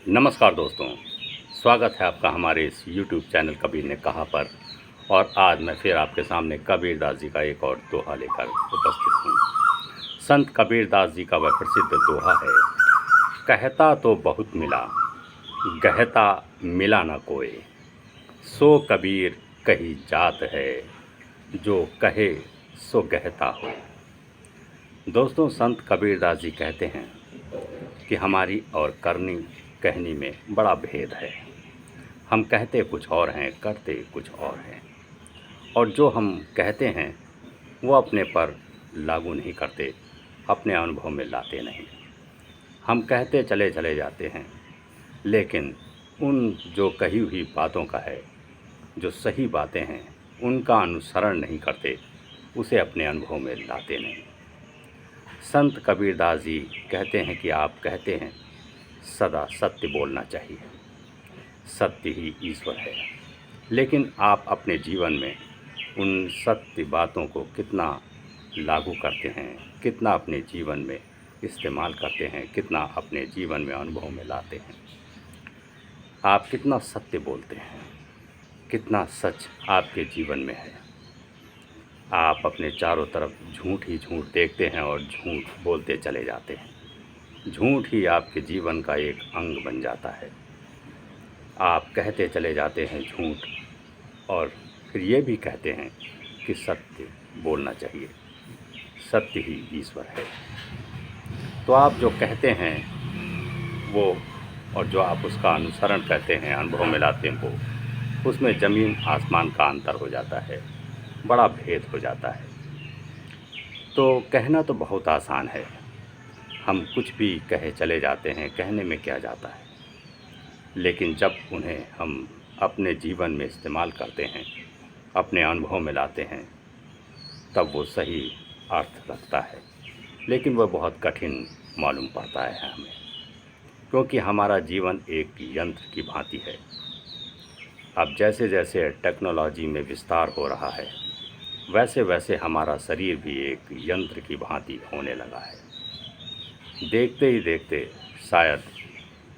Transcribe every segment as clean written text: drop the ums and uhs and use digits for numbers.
नमस्कार दोस्तों, स्वागत है आपका हमारे इस YouTube चैनल कबीर ने कहा पर। और आज मैं फिर आपके सामने कबीरदास जी का एक और दोहा लेकर उपस्थित हूँ। संत कबीरदास जी का वह प्रसिद्ध दोहा है, कहता तो बहुत मिला, गहता मिला न कोई, सो कबीर कही जात है, जो कहे सो गहता हो। दोस्तों, संत कबीरदास जी कहते हैं कि हमारी और करनी कहनी में बड़ा भेद है। हम कहते कुछ और हैं, करते कुछ और हैं। और जो हम कहते हैं वो अपने पर लागू नहीं करते, अपने अनुभव में लाते नहीं। हम कहते चले चले जाते हैं, लेकिन उन जो कही हुई बातों का है, जो सही बातें हैं, उनका अनुसरण नहीं करते, उसे अपने अनुभव में लाते नहीं। संत कबीरदास जी कहते हैं कि आप कहते हैं सदा सत्य बोलना चाहिए, सत्य ही ईश्वर है। लेकिन आप अपने जीवन में उन सत्य बातों को कितना लागू करते हैं, कितना अपने जीवन में इस्तेमाल करते हैं, कितना अपने जीवन में अनुभव में लाते हैं। आप कितना सत्य बोलते हैं, कितना सच आपके जीवन में है। आप अपने चारों तरफ झूठ ही झूठ देखते हैं और झूठ बोलते चले जाते हैं। झूठ ही आपके जीवन का एक अंग बन जाता है। आप कहते चले जाते हैं झूठ, और फिर ये भी कहते हैं कि सत्य बोलना चाहिए, सत्य ही ईश्वर है। तो आप जो कहते हैं वो, और जो आप उसका अनुसरण करते हैं, अनुभव में लाते हैं वो, उसमें ज़मीन आसमान का अंतर हो जाता है, बड़ा भेद हो जाता है। तो कहना तो बहुत आसान है, हम कुछ भी कहे चले जाते हैं, कहने में क्या जाता है। लेकिन जब उन्हें हम अपने जीवन में इस्तेमाल करते हैं, अपने अनुभव में लाते हैं, तब वो सही अर्थ रखता है। लेकिन वह बहुत कठिन मालूम पड़ता है हमें, क्योंकि हमारा जीवन एक यंत्र की भांति है। अब जैसे जैसे टेक्नोलॉजी में विस्तार हो रहा है, वैसे वैसे हमारा शरीर भी एक यंत्र की भांति होने लगा है। देखते ही देखते शायद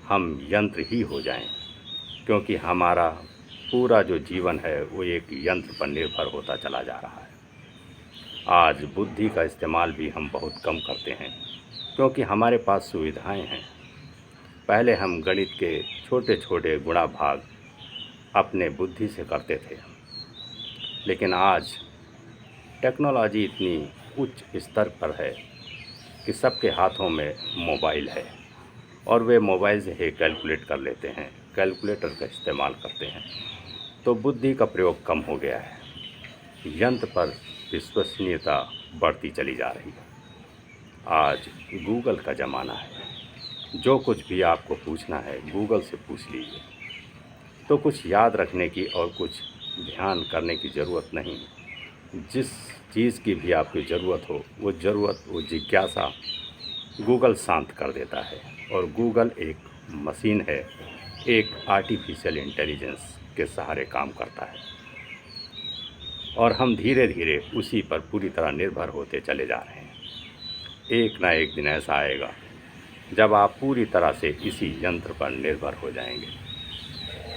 हम यंत्र ही हो जाएं, क्योंकि हमारा पूरा जो जीवन है वो एक यंत्र पर निर्भर होता चला जा रहा है। आज बुद्धि का इस्तेमाल भी हम बहुत कम करते हैं, क्योंकि हमारे पास सुविधाएं हैं। पहले हम गणित के छोटे छोटे गुणा भाग अपने बुद्धि से करते थे, लेकिन आज टेक्नोलॉजी इतनी उच्च स्तर पर है कि सबके हाथों में मोबाइल है, और वे मोबाइल से ही कैलकुलेट कर लेते हैं, कैलकुलेटर का इस्तेमाल करते हैं। तो बुद्धि का प्रयोग कम हो गया है, यंत्र पर विश्वसनीयता बढ़ती चली जा रही है। आज गूगल का ज़माना है, जो कुछ भी आपको पूछना है गूगल से पूछ लीजिए। तो कुछ याद रखने की और कुछ ध्यान करने की ज़रूरत नहीं। जिस चीज़ की भी आपकी ज़रूरत हो, वो ज़रूरत, वो जिज्ञासा गूगल शांत कर देता है। और गूगल एक मशीन है, एक आर्टिफिशियल इंटेलिजेंस के सहारे काम करता है, और हम धीरे धीरे उसी पर पूरी तरह निर्भर होते चले जा रहे हैं। एक ना एक दिन ऐसा आएगा जब आप पूरी तरह से इसी यंत्र पर निर्भर हो जाएंगे।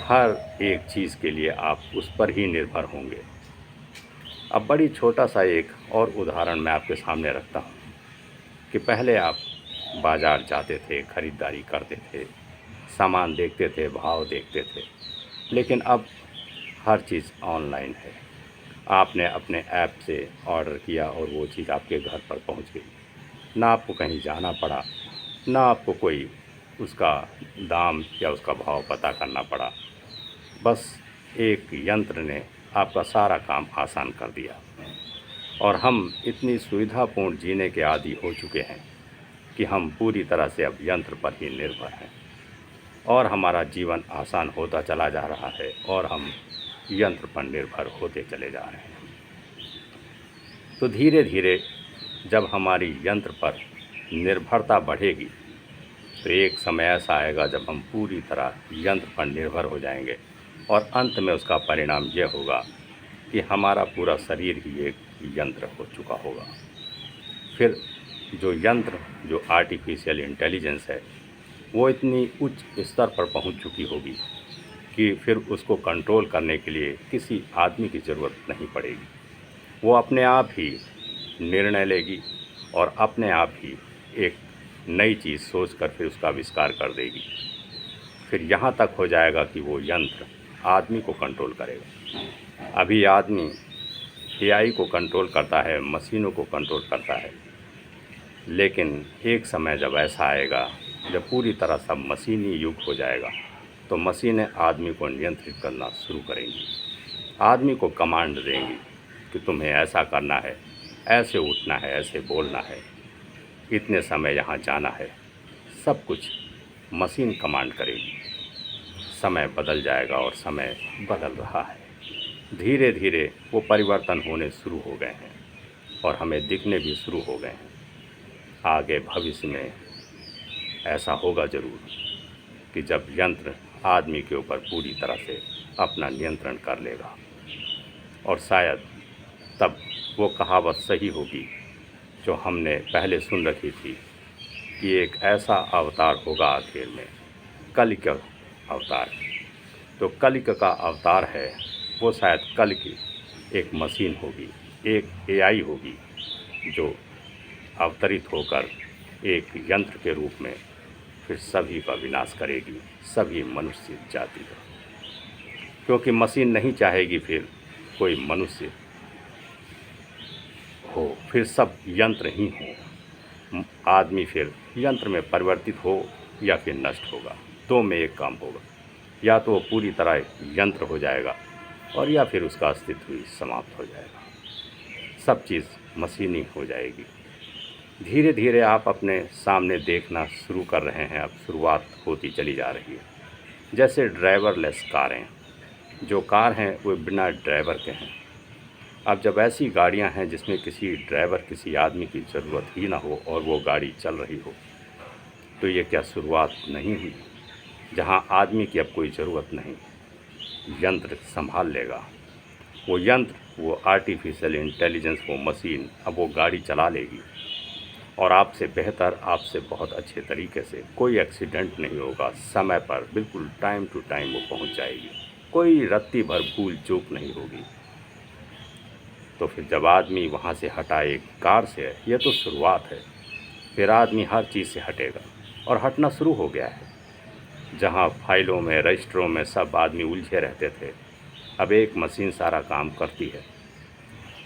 हर एक चीज़ के लिए आप उस पर ही निर्भर होंगे। अब बड़ी छोटा सा एक और उदाहरण मैं आपके सामने रखता हूँ कि पहले आप बाज़ार जाते थे, ख़रीदारी करते थे, सामान देखते थे, भाव देखते थे। लेकिन अब हर चीज़ ऑनलाइन है। आपने अपने ऐप से ऑर्डर किया और वो चीज़ आपके घर पर पहुंच गई। ना आपको कहीं जाना पड़ा, ना आपको कोई उसका दाम या उसका भाव पता करना पड़ा। बस एक यंत्र ने आपका सारा काम आसान कर दिया। और हम इतनी सुविधापूर्ण जीने के आदी हो चुके हैं कि हम पूरी तरह से अब यंत्र पर ही निर्भर हैं, और हमारा जीवन आसान होता चला जा रहा है, और हम यंत्र पर निर्भर होते चले जा रहे हैं। तो धीरे धीरे जब हमारी यंत्र पर निर्भरता बढ़ेगी, तो एक समय ऐसा आएगा जब हम पूरी तरह यंत्र पर निर्भर हो जाएंगे, और अंत में उसका परिणाम यह होगा कि हमारा पूरा शरीर ही एक यंत्र हो चुका होगा। फिर जो यंत्र, जो आर्टिफिशियल इंटेलिजेंस है, वो इतनी उच्च स्तर पर पहुंच चुकी होगी कि फिर उसको कंट्रोल करने के लिए किसी आदमी की ज़रूरत नहीं पड़ेगी। वो अपने आप ही निर्णय लेगी और अपने आप ही एक नई चीज़ सोचकर फिर उसका आविष्कार कर देगी। फिर यहाँ तक हो जाएगा कि वो यंत्र आदमी को कंट्रोल करेगा। अभी आदमी एआई को कंट्रोल करता है, मशीनों को कंट्रोल करता है, लेकिन एक समय जब ऐसा आएगा जब पूरी तरह सब मशीनी युग हो जाएगा तो मशीनें आदमी को नियंत्रित करना शुरू करेंगी, आदमी को कमांड देंगी कि तुम्हें ऐसा करना है, ऐसे उठना है, ऐसे बोलना है, इतने समय यहाँ जाना है। सब कुछ मशीन कमांड करेगी। समय बदल जाएगा और समय बदल रहा है। धीरे धीरे वो परिवर्तन होने शुरू हो गए हैं और हमें दिखने भी शुरू हो गए हैं। आगे भविष्य में ऐसा होगा ज़रूर कि जब यंत्र आदमी के ऊपर पूरी तरह से अपना नियंत्रण कर लेगा और शायद तब वो कहावत सही होगी जो हमने पहले सुन रखी थी कि एक ऐसा अवतार होगा आखिर में, कलिक अवतार। तो कलिक का अवतार है वो शायद कल की एक मशीन होगी, एक एआई होगी जो अवतरित होकर एक यंत्र के रूप में फिर सभी का विनाश करेगी, सभी मनुष्य जाति का। क्योंकि मशीन नहीं चाहेगी फिर कोई मनुष्य हो, फिर सब यंत्र ही हो। आदमी फिर यंत्र में परिवर्तित हो या फिर नष्ट होगा। दो में एक काम होगा, या तो वो पूरी तरह यंत्र हो जाएगा और या फिर उसका अस्तित्व ही समाप्त हो जाएगा। सब चीज़ मशीनी हो जाएगी। धीरे धीरे आप अपने सामने देखना शुरू कर रहे हैं, अब शुरुआत होती चली जा रही है। जैसे ड्राइवरलेस कारें, जो कार हैं वो बिना ड्राइवर के हैं। अब जब ऐसी गाड़ियां हैं जिसमें किसी ड्राइवर, किसी आदमी की ज़रूरत ही ना हो और वो गाड़ी चल रही हो, तो ये क्या शुरुआत नहीं हुई? जहाँ आदमी की अब कोई ज़रूरत नहीं, यंत्र संभाल लेगा। वो यंत्र, वो आर्टिफिशियल इंटेलिजेंस, वो मशीन अब वो गाड़ी चला लेगी और आपसे बेहतर, आपसे बहुत अच्छे तरीके से, कोई एक्सीडेंट नहीं होगा, समय पर बिल्कुल टाइम टू टाइम वो पहुंच जाएगी, कोई रत्ती भर भूल चूक नहीं होगी। तो फिर जब आदमी वहाँ से हटा एक कार से, यह तो शुरुआत है। फिर आदमी हर चीज़ से हटेगा और हटना शुरू हो गया है। जहाँ फाइलों में, रजिस्टरों में सब आदमी उलझे रहते थे, अब एक मशीन सारा काम करती है,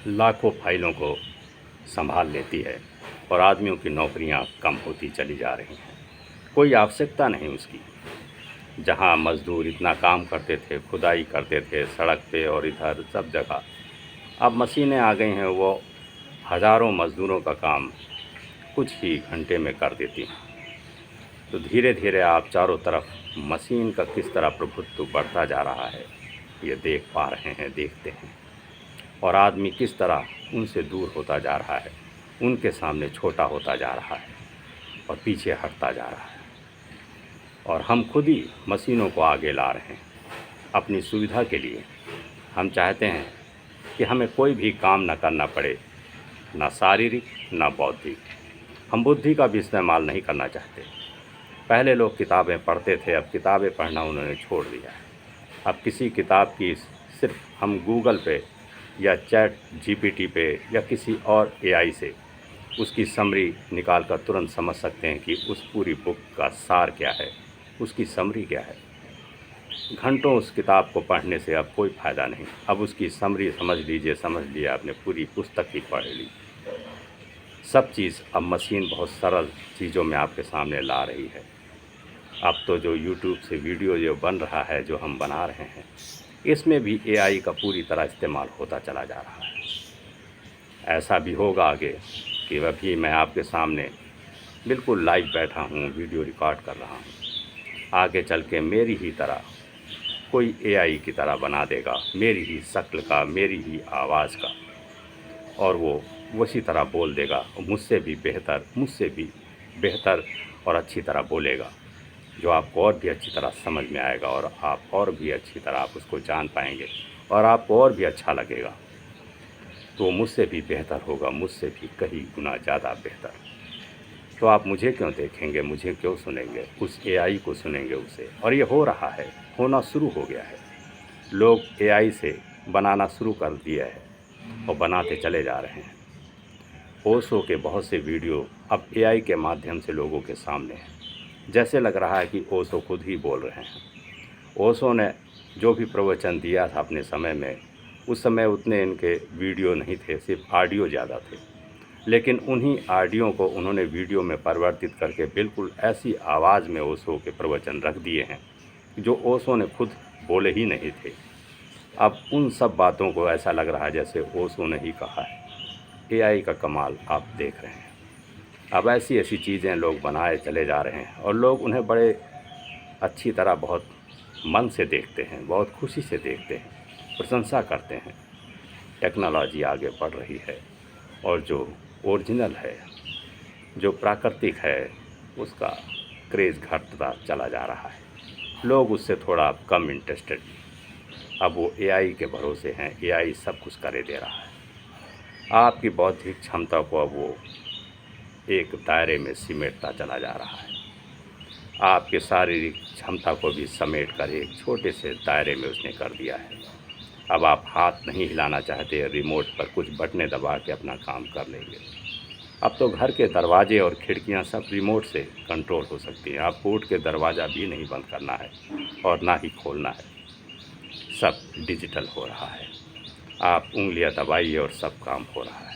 लाखों फाइलों को संभाल लेती है और आदमियों की नौकरियां कम होती चली जा रही हैं। कोई आवश्यकता नहीं उसकी। जहां मज़दूर इतना काम करते थे, खुदाई करते थे सड़क पे और इधर सब जगह, अब मशीनें आ गई हैं, वो हज़ारों मज़दूरों का काम कुछ ही घंटे में कर देती हैं। तो धीरे धीरे आप चारों तरफ मशीन का किस तरह प्रभुत्व बढ़ता जा रहा है ये देख पा रहे हैं, देखते हैं। और आदमी किस तरह उनसे दूर होता जा रहा है, उनके सामने छोटा होता जा रहा है और पीछे हटता जा रहा है। और हम खुद ही मशीनों को आगे ला रहे हैं अपनी सुविधा के लिए। हम चाहते हैं कि हमें कोई भी काम न करना पड़े, ना शारीरिक ना बौद्धिक। हम बुद्धि का भी इस्तेमाल नहीं करना चाहते। पहले लोग किताबें पढ़ते थे, अब किताबें पढ़ना उन्होंने छोड़ दिया है। अब किसी किताब की सिर्फ हम गूगल पे या चैट जीपीटी पे या किसी और एआई से उसकी समरी निकाल कर तुरंत समझ सकते हैं कि उस पूरी बुक का सार क्या है, उसकी समरी क्या है। घंटों उस किताब को पढ़ने से अब कोई फ़ायदा नहीं। अब उसकी समरी समझ लीजिए, समझ लिया, आपने पूरी पुस्तक ही पढ़ ली। सब चीज़ अब मशीन बहुत सरल चीज़ों में आपके सामने ला रही है। अब तो जो यूट्यूब से वीडियो जो बन रहा है, जो हम बना रहे हैं, इसमें भी एआई का पूरी तरह इस्तेमाल होता चला जा रहा है। ऐसा भी होगा आगे कि अभी मैं आपके सामने बिल्कुल लाइव बैठा हूँ, वीडियो रिकॉर्ड कर रहा हूँ। आगे चल के मेरी ही तरह कोई एआई की तरह बना देगा, मेरी ही शक्ल का, मेरी ही आवाज़ का, और वो उसी तरह बोल देगा, मुझसे भी बेहतर और अच्छी तरह बोलेगा, जो आपको और भी अच्छी तरह समझ में आएगा और आप और भी अच्छी तरह आप उसको जान पाएंगे और आपको और भी अच्छा लगेगा। तो मुझसे भी बेहतर होगा, मुझसे भी कहीं गुना ज़्यादा बेहतर। तो आप मुझे क्यों देखेंगे, मुझे क्यों सुनेंगे, उस एआई को सुनेंगे उसे। और ये हो रहा है, होना शुरू हो गया है। लोग एआई से बनाना शुरू कर दिया है और बनाते चले जा रहे हैं। ओशो के बहुत से वीडियो अब एआई के माध्यम से लोगों के सामने हैं। जैसे लग रहा है कि ओशो खुद ही बोल रहे हैं। ओशो ने जो भी प्रवचन दिया था अपने समय में, उस समय उतने इनके वीडियो नहीं थे, सिर्फ ऑडियो ज़्यादा थे। लेकिन उन्हीं ऑडियो को उन्होंने वीडियो में परिवर्तित करके बिल्कुल ऐसी आवाज़ में ओशो के प्रवचन रख दिए हैं जो ओशो ने खुद बोले ही नहीं थे। अब उन सब बातों को ऐसा लग रहा है जैसे ओशो ने ही कहा है। एआई का कमाल आप देख रहे हैं। अब ऐसी ऐसी चीज़ें लोग बनाए चले जा रहे हैं और लोग उन्हें बड़े अच्छी तरह बहुत मन से देखते हैं, बहुत खुशी से देखते हैं, प्रशंसा करते हैं। टेक्नोलॉजी आगे बढ़ रही है और जो ओरिजिनल है, जो प्राकृतिक है, उसका क्रेज़ घटता चला जा रहा है। लोग उससे थोड़ा कम इंटरेस्टेड, अब वो एआई के भरोसे हैं। एआई सब कुछ करे दे रहा है। आपकी बौद्धिक क्षमता को अब वो एक दायरे में सिमेटता चला जा रहा है। आपके शारीरिक क्षमता को भी समेट कर एक छोटे से दायरे में उसने कर दिया है। अब आप हाथ नहीं हिलाना चाहते, रिमोट पर कुछ बटनें दबा के अपना काम कर लेंगे। अब तो घर के दरवाजे और खिड़कियां सब रिमोट से कंट्रोल हो सकती हैं। आपको उठ के दरवाज़ा भी नहीं बंद करना है और ना ही खोलना है। सब डिजिटल हो रहा है। आप उंगलियां दबाइए और सब काम हो रहा है।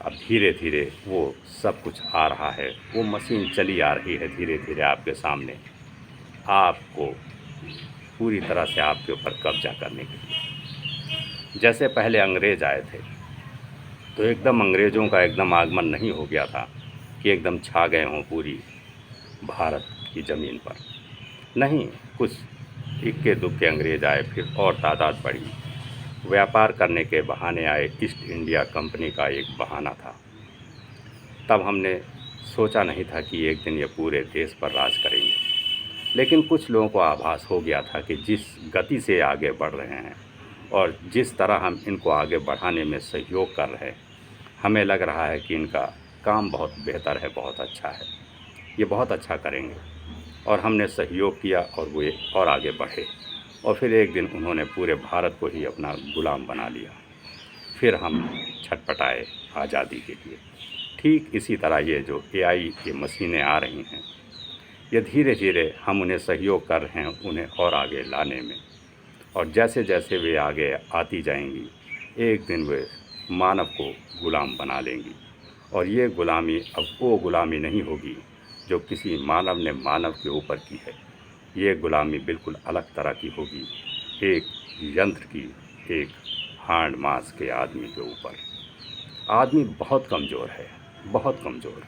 अब धीरे धीरे वो सब कुछ आ रहा है, वो मशीन चली आ रही है धीरे धीरे आपके सामने, आपको पूरी तरह से आपके ऊपर कब्जा करने के लिए। जैसे पहले अंग्रेज़ आए थे तो एकदम अंग्रेज़ों का एकदम आगमन नहीं हो गया था कि एकदम छा गए हों पूरी भारत की ज़मीन पर। नहीं, कुछ इक्के दुक्के अंग्रेज़ आए, फिर और तादाद बढ़ी। व्यापार करने के बहाने आए। ईस्ट इंडिया कंपनी का एक बहाना था। तब हमने सोचा नहीं था कि एक दिन ये पूरे देश पर राज करेंगे। लेकिन कुछ लोगों को आभास हो गया था कि जिस गति से आगे बढ़ रहे हैं और जिस तरह हम इनको आगे बढ़ाने में सहयोग कर रहे हैं, हमें लग रहा है कि इनका काम बहुत बेहतर है, बहुत अच्छा है, ये बहुत अच्छा करेंगे। और हमने सहयोग किया और वो और आगे बढ़े और फिर एक दिन उन्होंने पूरे भारत को ही अपना गुलाम बना लिया। फिर हम छटपटाए आज़ादी के लिए। ठीक इसी तरह ये जो एआई की मशीनें आ रही हैं, ये धीरे धीरे हम उन्हें सहयोग कर रहे हैं उन्हें और आगे लाने में। और जैसे जैसे वे आगे आती जाएंगी, एक दिन वे मानव को गुलाम बना लेंगी। और ये गुलामी अब वो गुलामी नहीं होगी जो किसी मानव ने मानव के ऊपर की है। ये गुलामी बिल्कुल अलग तरह की होगी, एक यंत्र की, एक हांड मास के आदमी के ऊपर। आदमी बहुत कमज़ोर है, बहुत कमज़ोर,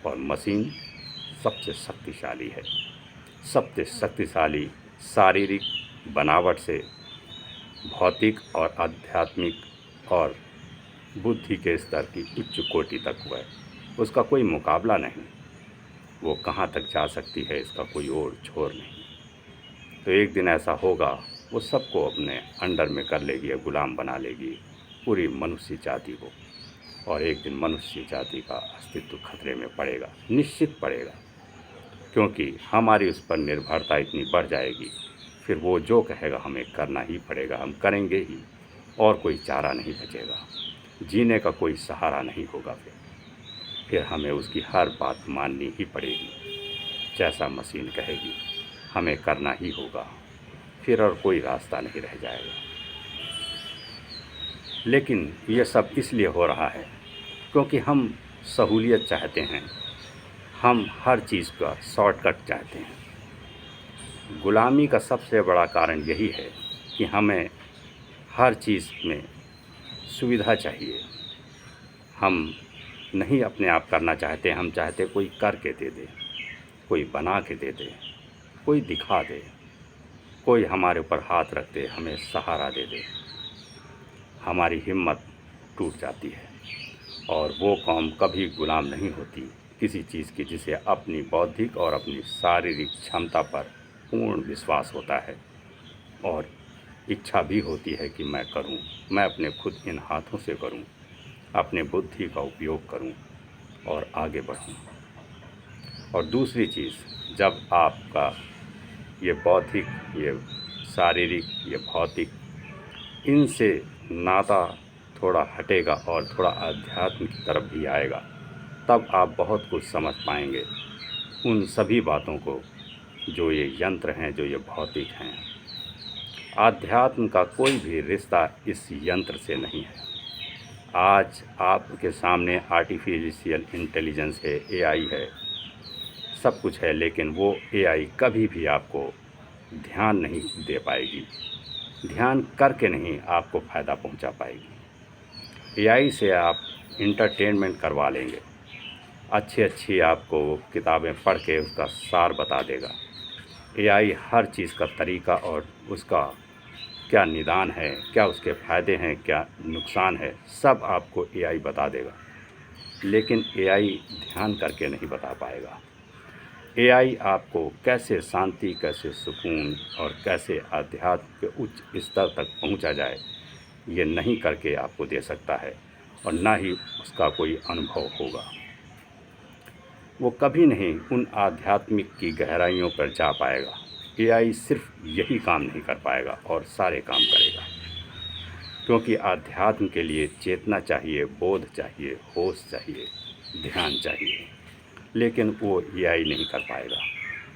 और मशीन सबसे शक्तिशाली है। सबसे शक्तिशाली शारीरिक बनावट से भौतिक और आध्यात्मिक और बुद्धि के स्तर की उच्च कोटि तक हुआ है। उसका कोई मुकाबला नहीं। वो कहाँ तक जा सकती है इसका कोई और छोर नहीं। तो एक दिन ऐसा होगा, वो सबको अपने अंडर में कर लेगी, गुलाम बना लेगी पूरी मनुष्य जाति को। और एक दिन मनुष्य जाति का अस्तित्व खतरे में पड़ेगा, निश्चित पड़ेगा, क्योंकि हमारी उस पर निर्भरता इतनी बढ़ जाएगी। फिर वो जो कहेगा हमें करना ही पड़ेगा, हम करेंगे ही, और कोई चारा नहीं बचेगा, जीने का कोई सहारा नहीं होगा। फिर हमें उसकी हर बात माननी ही पड़ेगी। जैसा मशीन कहेगी हमें करना ही होगा, फिर और कोई रास्ता नहीं रह जाएगा। लेकिन ये सब इसलिए हो रहा है क्योंकि हम सहूलियत चाहते हैं, हम हर चीज़ का शॉर्टकट चाहते हैं। गुलामी का सबसे बड़ा कारण यही है कि हमें हर चीज़ में सुविधा चाहिए। हम नहीं अपने आप करना चाहते, हम चाहते कोई करके दे दे, कोई बना के दे दे, कोई दिखा दे, कोई हमारे ऊपर हाथ रख दे, हमें सहारा दे दे। हमारी हिम्मत टूट जाती है और वो कौम कभी गुलाम नहीं होती किसी चीज़ की जिसे अपनी बौद्धिक और अपनी शारीरिक क्षमता पर पूर्ण विश्वास होता है और इच्छा भी होती है कि मैं करूं, मैं अपने खुद इन हाथों से करूं, अपने बुद्धि का उपयोग करूं। और आगे बढ़ूँ। और दूसरी चीज़, जब आपका ये बौद्धिक, ये शारीरिक, ये भौतिक, इनसे नाता थोड़ा हटेगा और थोड़ा अध्यात्म की तरफ भी आएगा, तब आप बहुत कुछ समझ पाएंगे उन सभी बातों को जो ये यंत्र हैं, जो ये भौतिक हैं। आध्यात्म का कोई भी रिश्ता इस यंत्र से नहीं है। आज आपके सामने आर्टिफिशियल इंटेलिजेंस है, एआई है, सब कुछ है, लेकिन वो एआई कभी भी आपको ध्यान नहीं दे पाएगी, ध्यान करके नहीं आपको फ़ायदा पहुंचा पाएगी। एआई से आप इंटरटेनमेंट करवा लेंगे, अच्छी आपको किताबें पढ़ के उसका सार बता देगा। एआई हर चीज़ का तरीका और उसका क्या निदान है, क्या उसके फ़ायदे हैं, क्या नुकसान है, सब आपको एआई बता देगा। लेकिन एआई ध्यान करके नहीं बता पाएगा। एआई आपको कैसे शांति, कैसे सुकून और कैसे अध्यात्म के उच्च स्तर तक पहुंचा जाए, ये नहीं करके आपको दे सकता है, और ना ही उसका कोई अनुभव होगा। वो कभी नहीं उन आध्यात्मिक की गहराइयों पर जा पाएगा। एआई सिर्फ यही काम नहीं कर पाएगा और सारे काम करेगा, क्योंकि आध्यात्म के लिए चेतना चाहिए, बोध चाहिए, होश चाहिए, ध्यान चाहिए। लेकिन वो एआई नहीं कर पाएगा,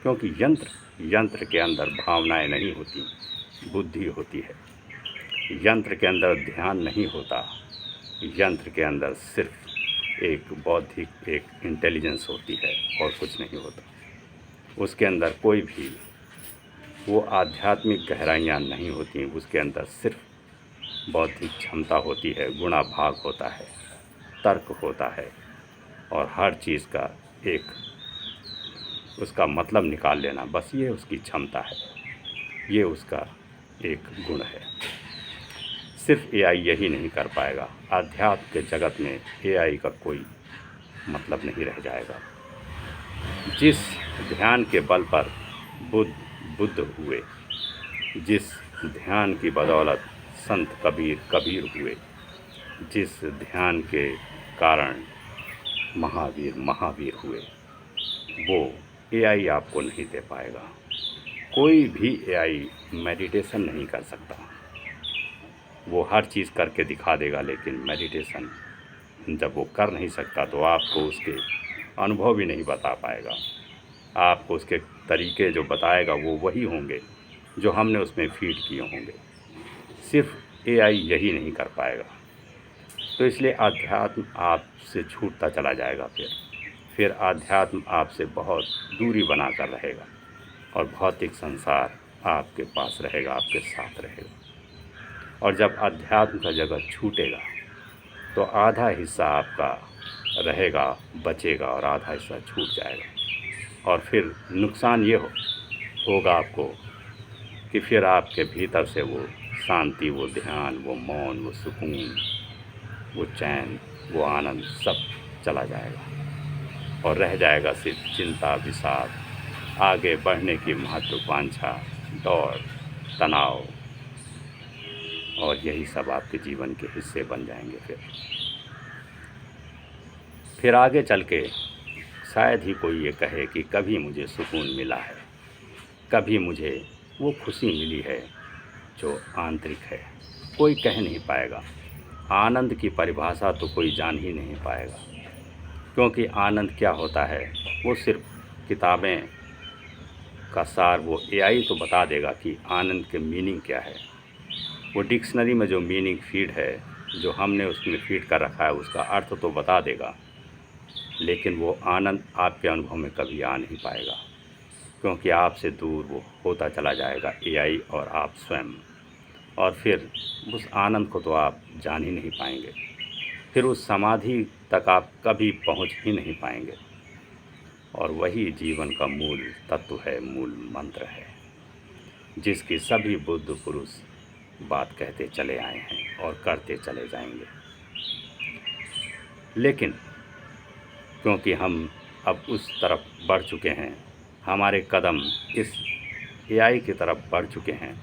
क्योंकि यंत्र के अंदर भावनाएं नहीं होती, बुद्धि होती है। यंत्र के अंदर ध्यान नहीं होता, यंत्र के अंदर सिर्फ एक बौद्धिक, एक इंटेलिजेंस होती है और कुछ नहीं होता। उसके अंदर कोई भी वो आध्यात्मिक गहराइयाँ नहीं होती, उसके अंदर सिर्फ बौद्धिक क्षमता होती है, गुणा भाग होता है, तर्क होता है, और हर चीज़ का एक उसका मतलब निकाल लेना, बस ये उसकी क्षमता है, ये उसका एक गुण है। सिर्फ एआई यही नहीं कर पाएगा। आध्यात्म के जगत में एआई का कोई मतलब नहीं रह जाएगा। जिस ध्यान के बल पर बुद्ध हुए, जिस ध्यान की बदौलत संत कबीर हुए, जिस ध्यान के कारण महावीर हुए, वो एआई आपको नहीं दे पाएगा। कोई भी एआई मेडिटेशन नहीं कर सकता। वो हर चीज़ करके दिखा देगा, लेकिन मेडिटेशन जब वो कर नहीं सकता तो आपको उसके अनुभव भी नहीं बता पाएगा। आपको उसके तरीके जो बताएगा वो वही होंगे जो हमने उसमें फीड किए होंगे। सिर्फ एआई यही नहीं कर पाएगा। तो इसलिए अध्यात्म आपसे छूटता चला जाएगा। फिर अध्यात्म आपसे बहुत दूरी बना कर रहेगा, और भौतिक संसार आपके पास रहेगा, आपके साथ रहेगा। और जब अध्यात्म का जगत छूटेगा तो आधा हिस्सा आपका रहेगा, बचेगा, और आधा हिस्सा छूट जाएगा। और फिर नुकसान ये होगा आपको कि फिर आपके भीतर से वो शांति, वो ध्यान, वो मौन, वो सुकून, वो चैन, वो आनंद सब चला जाएगा, और रह जाएगा सिर्फ चिंता, विषाद, आगे बढ़ने की महत्वाकांक्षा, दौड़, तनाव, और यही सब आपके जीवन के हिस्से बन जाएंगे। फिर आगे चल के शायद ही कोई ये कहे कि कभी मुझे सुकून मिला है, कभी मुझे वो खुशी मिली है जो आंतरिक है। कोई कह नहीं पाएगा। आनंद की परिभाषा तो कोई जान ही नहीं पाएगा, क्योंकि आनंद क्या होता है वो सिर्फ किताबें का सार, वो एआई तो बता देगा कि आनंद के मीनिंग क्या है। वो डिक्शनरी में जो मीनिंग फीड है, जो हमने उसमें फीड कर रखा है, उसका अर्थ तो बता देगा, लेकिन वो आनंद आपके अनुभव में कभी आ नहीं पाएगा, क्योंकि आपसे दूर वो होता चला जाएगा एआई और आप स्वयं। और फिर उस आनंद को तो आप जान ही नहीं पाएंगे। फिर उस समाधि तक आप कभी पहुंच ही नहीं पाएंगे। और वही जीवन का मूल तत्व है, मूल मंत्र है, जिसकी सभी बुद्ध पुरुष बात कहते चले आए हैं और करते चले जाएंगे। लेकिन क्योंकि हम अब उस तरफ बढ़ चुके हैं, हमारे कदम इस एआई की तरफ बढ़ चुके हैं,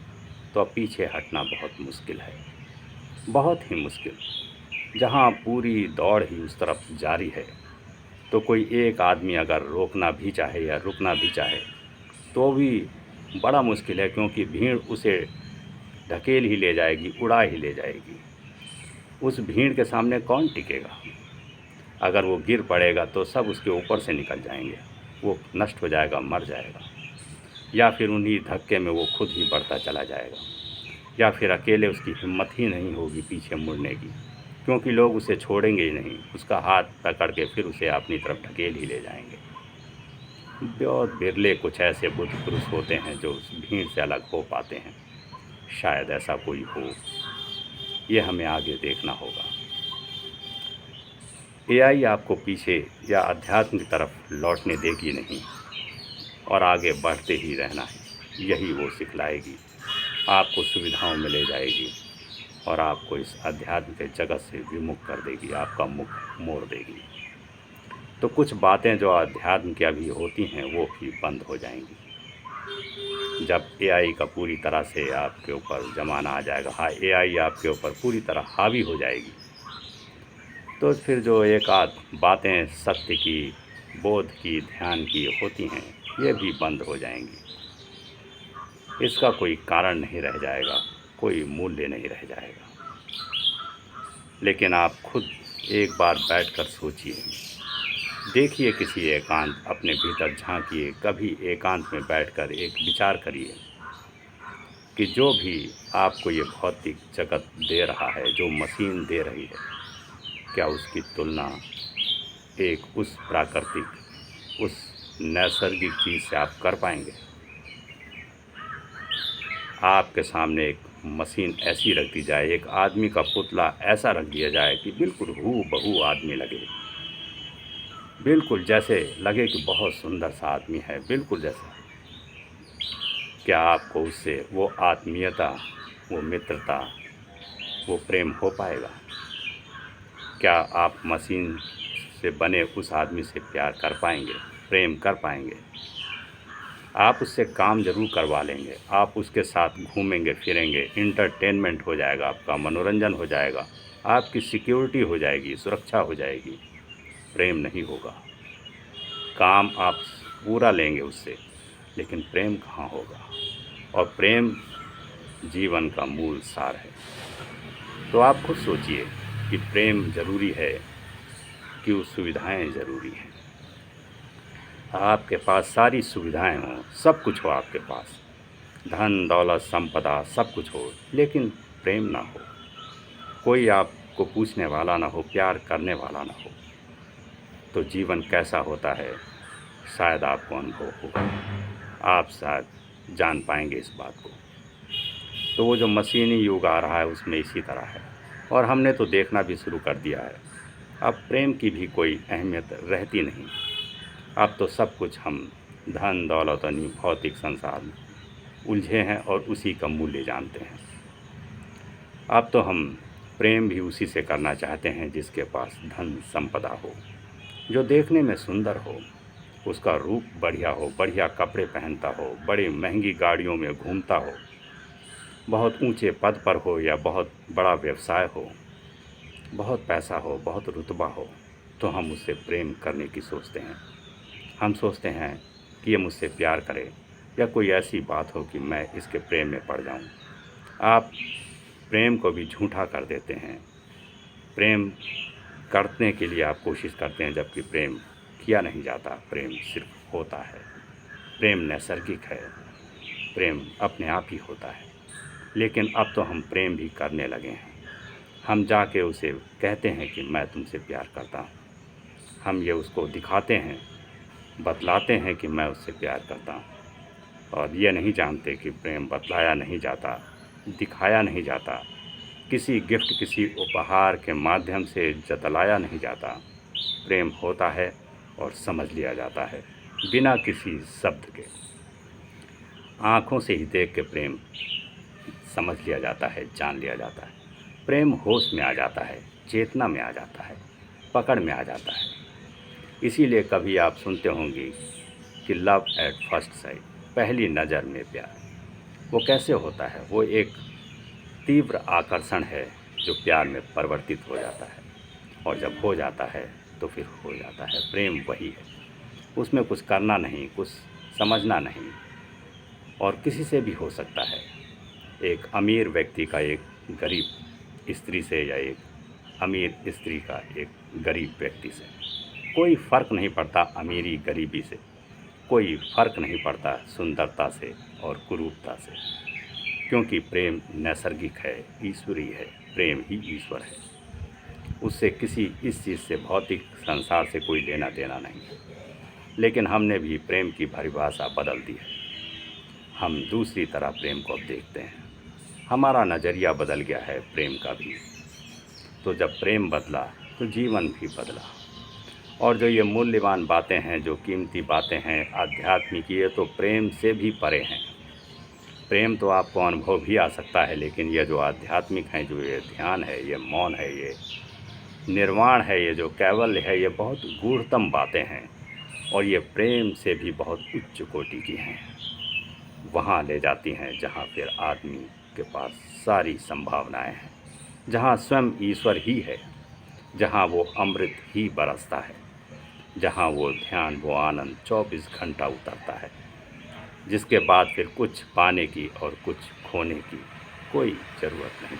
तो अब पीछे हटना बहुत मुश्किल है, बहुत ही मुश्किल। जहाँ पूरी दौड़ ही उस तरफ जारी है, तो कोई एक आदमी अगर रोकना भी चाहे या रुकना भी चाहे तो भी बड़ा मुश्किल है, क्योंकि भीड़ उसे ढकेल ही ले जाएगी, उड़ा ही ले जाएगी। उस भीड़ के सामने कौन टिकेगा? अगर वो गिर पड़ेगा तो सब उसके ऊपर से निकल जाएंगे, वो नष्ट हो जाएगा, मर जाएगा, या फिर उन्हीं धक्के में वो खुद ही बढ़ता चला जाएगा, या फिर अकेले उसकी हिम्मत ही नहीं होगी पीछे मुड़ने की, क्योंकि लोग उसे छोड़ेंगे ही नहीं, उसका हाथ पकड़ के फिर उसे अपनी तरफ ढकेल ही ले जाएंगे। बहुत बिरले कुछ ऐसे बुद्ध पुरुष होते हैं जो उस भीड़ से अलग हो पाते हैं। शायद ऐसा कोई हो, ये हमें आगे देखना होगा। एआई आपको पीछे या अध्यात्म की तरफ लौटने देगी नहीं, और आगे बढ़ते ही रहना है, यही वो सिखलाएगी। आपको सुविधाओं में ले जाएगी और आपको इस अध्यात्म के जगत से विमुख कर देगी, आपका मुख मोड़ देगी। तो कुछ बातें जो अध्यात्म की अभी होती हैं वो भी बंद हो जाएंगी। जब एआई का पूरी तरह से आपके ऊपर ज़माना आ जाएगा, हाँ, एआई आपके ऊपर पूरी तरह हावी हो जाएगी, तो फिर जो एक आध बातें सत्य की, बोध की, ध्यान की होती हैं, ये भी बंद हो जाएंगी। इसका कोई कारण नहीं रह जाएगा, कोई मूल्य नहीं रह जाएगा। लेकिन आप खुद एक बार बैठकर सोचिए, देखिए किसी एकांत, अपने भीतर झांकिए, कभी एकांत में बैठकर एक विचार करिए कि जो भी आपको ये भौतिक जगत दे रहा है, जो मशीन दे रही है, क्या उसकी तुलना एक उस प्राकृतिक, उस नैसर्गिक चीज़ से आप कर पाएंगे? आपके सामने एक मशीन ऐसी रख दी जाए, एक आदमी का पुतला ऐसा रख दिया जाए कि बिल्कुल हूबहू आदमी लगे, बिल्कुल जैसे लगे कि बहुत सुंदर सा आदमी है, बिल्कुल जैसा। क्या आपको उससे वो आत्मीयता, वो मित्रता, वो प्रेम हो पाएगा? क्या आप मशीन से बने उस आदमी से प्यार कर पाएंगे, प्रेम कर पाएंगे? आप उससे काम ज़रूर करवा लेंगे, आप उसके साथ घूमेंगे फिरेंगे, इंटरटेनमेंट हो जाएगा, आपका मनोरंजन हो जाएगा, आपकी सिक्योरिटी हो जाएगी, सुरक्षा हो जाएगी, प्रेम नहीं होगा। काम आप पूरा लेंगे उससे, लेकिन प्रेम कहाँ होगा? और प्रेम जीवन का मूल सार है। तो आप खुद सोचिए कि प्रेम ज़रूरी है कि वो सुविधाएं ज़रूरी हैं। आपके पास सारी सुविधाएं हों, सब कुछ हो आपके पास, धन दौलत संपदा सब कुछ हो, लेकिन प्रेम ना हो, कोई आपको पूछने वाला ना हो, प्यार करने वाला ना हो, तो जीवन कैसा होता है शायद आपको अनुभव होगा, आप शायद जान पाएंगे इस बात को। तो वो जो मशीनी युग आ रहा है उसमें इसी तरह है, और हमने तो देखना भी शुरू कर दिया है। अब प्रेम की भी कोई अहमियत रहती नहीं। अब तो सब कुछ हम धन दौलत यानी भौतिक संसार में उलझे हैं और उसी का मूल्य जानते हैं। अब तो हम प्रेम भी उसी से करना चाहते हैं जिसके पास धन संपदा हो, जो देखने में सुंदर हो, उसका रूप बढ़िया हो, बढ़िया कपड़े पहनता हो, बड़ी महंगी गाड़ियों में घूमता हो, बहुत ऊंचे पद पर हो या बहुत बड़ा व्यवसाय हो, बहुत पैसा हो, बहुत रुतबा हो, तो हम उससे प्रेम करने की सोचते हैं। हम सोचते हैं कि ये मुझसे प्यार करे, या कोई ऐसी बात हो कि मैं इसके प्रेम में पड़ जाऊं। आप प्रेम को भी झूठा कर देते हैं। प्रेम करने के लिए आप कोशिश करते हैं, जबकि प्रेम किया नहीं जाता, प्रेम सिर्फ होता है। प्रेम नैसर्गिक है, प्रेम अपने आप ही होता है। लेकिन अब तो हम प्रेम भी करने लगे हैं। हम जाके उसे कहते हैं कि मैं तुमसे प्यार करता हूँ। हम ये उसको दिखाते हैं, बतलाते हैं कि मैं उससे प्यार करता हूँ, और ये नहीं जानते कि प्रेम बतलाया नहीं जाता, दिखाया नहीं जाता, किसी गिफ्ट, किसी उपहार के माध्यम से जतलाया नहीं जाता। प्रेम होता है और समझ लिया जाता है बिना किसी शब्द के। आँखों से ही देख के प्रेम समझ लिया जाता है, जान लिया जाता है। प्रेम होश में आ जाता है, चेतना में आ जाता है, पकड़ में आ जाता है। इसीलिए कभी आप सुनते होंगे कि लव एट फर्स्ट साइट, पहली नज़र में प्यार। वो कैसे होता है? वो एक तीव्र आकर्षण है जो प्यार में परिवर्तित हो जाता है, और जब हो जाता है तो फिर हो जाता है। प्रेम वही है, उसमें कुछ करना नहीं, कुछ समझना नहीं, और किसी से भी हो सकता है। एक अमीर व्यक्ति का एक गरीब स्त्री से, या एक अमीर स्त्री का एक गरीब व्यक्ति से कोई फ़र्क नहीं पड़ता। अमीरी गरीबी से कोई फ़र्क नहीं पड़ता, सुंदरता से और कुरूपता से, क्योंकि प्रेम नैसर्गिक है, ईश्वरीय है। प्रेम ही ईश्वर है, उससे किसी इस चीज़ से, भौतिक संसार से कोई लेना देना नहीं है। लेकिन हमने भी प्रेम की परिभाषा बदल दी है। हम दूसरी तरह प्रेम को अब देखते हैं, हमारा नज़रिया बदल गया है प्रेम का भी। तो जब प्रेम बदला तो जीवन भी बदला। और जो ये मूल्यवान बातें हैं, जो कीमती बातें हैं, आध्यात्मिक, ये तो प्रेम से भी परे हैं। प्रेम तो आपको अनुभव भी आ सकता है, लेकिन ये जो आध्यात्मिक हैं, जो ये ध्यान है, ये मौन है, ये निर्वाण है, ये जो कैवल्य है, ये बहुत गूढ़तम बातें हैं, और ये प्रेम से भी बहुत उच्च कोटि की हैं। वहाँ ले जाती हैं जहाँ फिर आदमी के पास सारी संभावनाएं हैं, जहाँ स्वयं ईश्वर ही है, जहाँ वो अमृत ही बरसता है, जहाँ वो ध्यान, वो आनंद 24 घंटा उतरता है, जिसके बाद फिर कुछ पाने की और कुछ खोने की कोई ज़रूरत नहीं।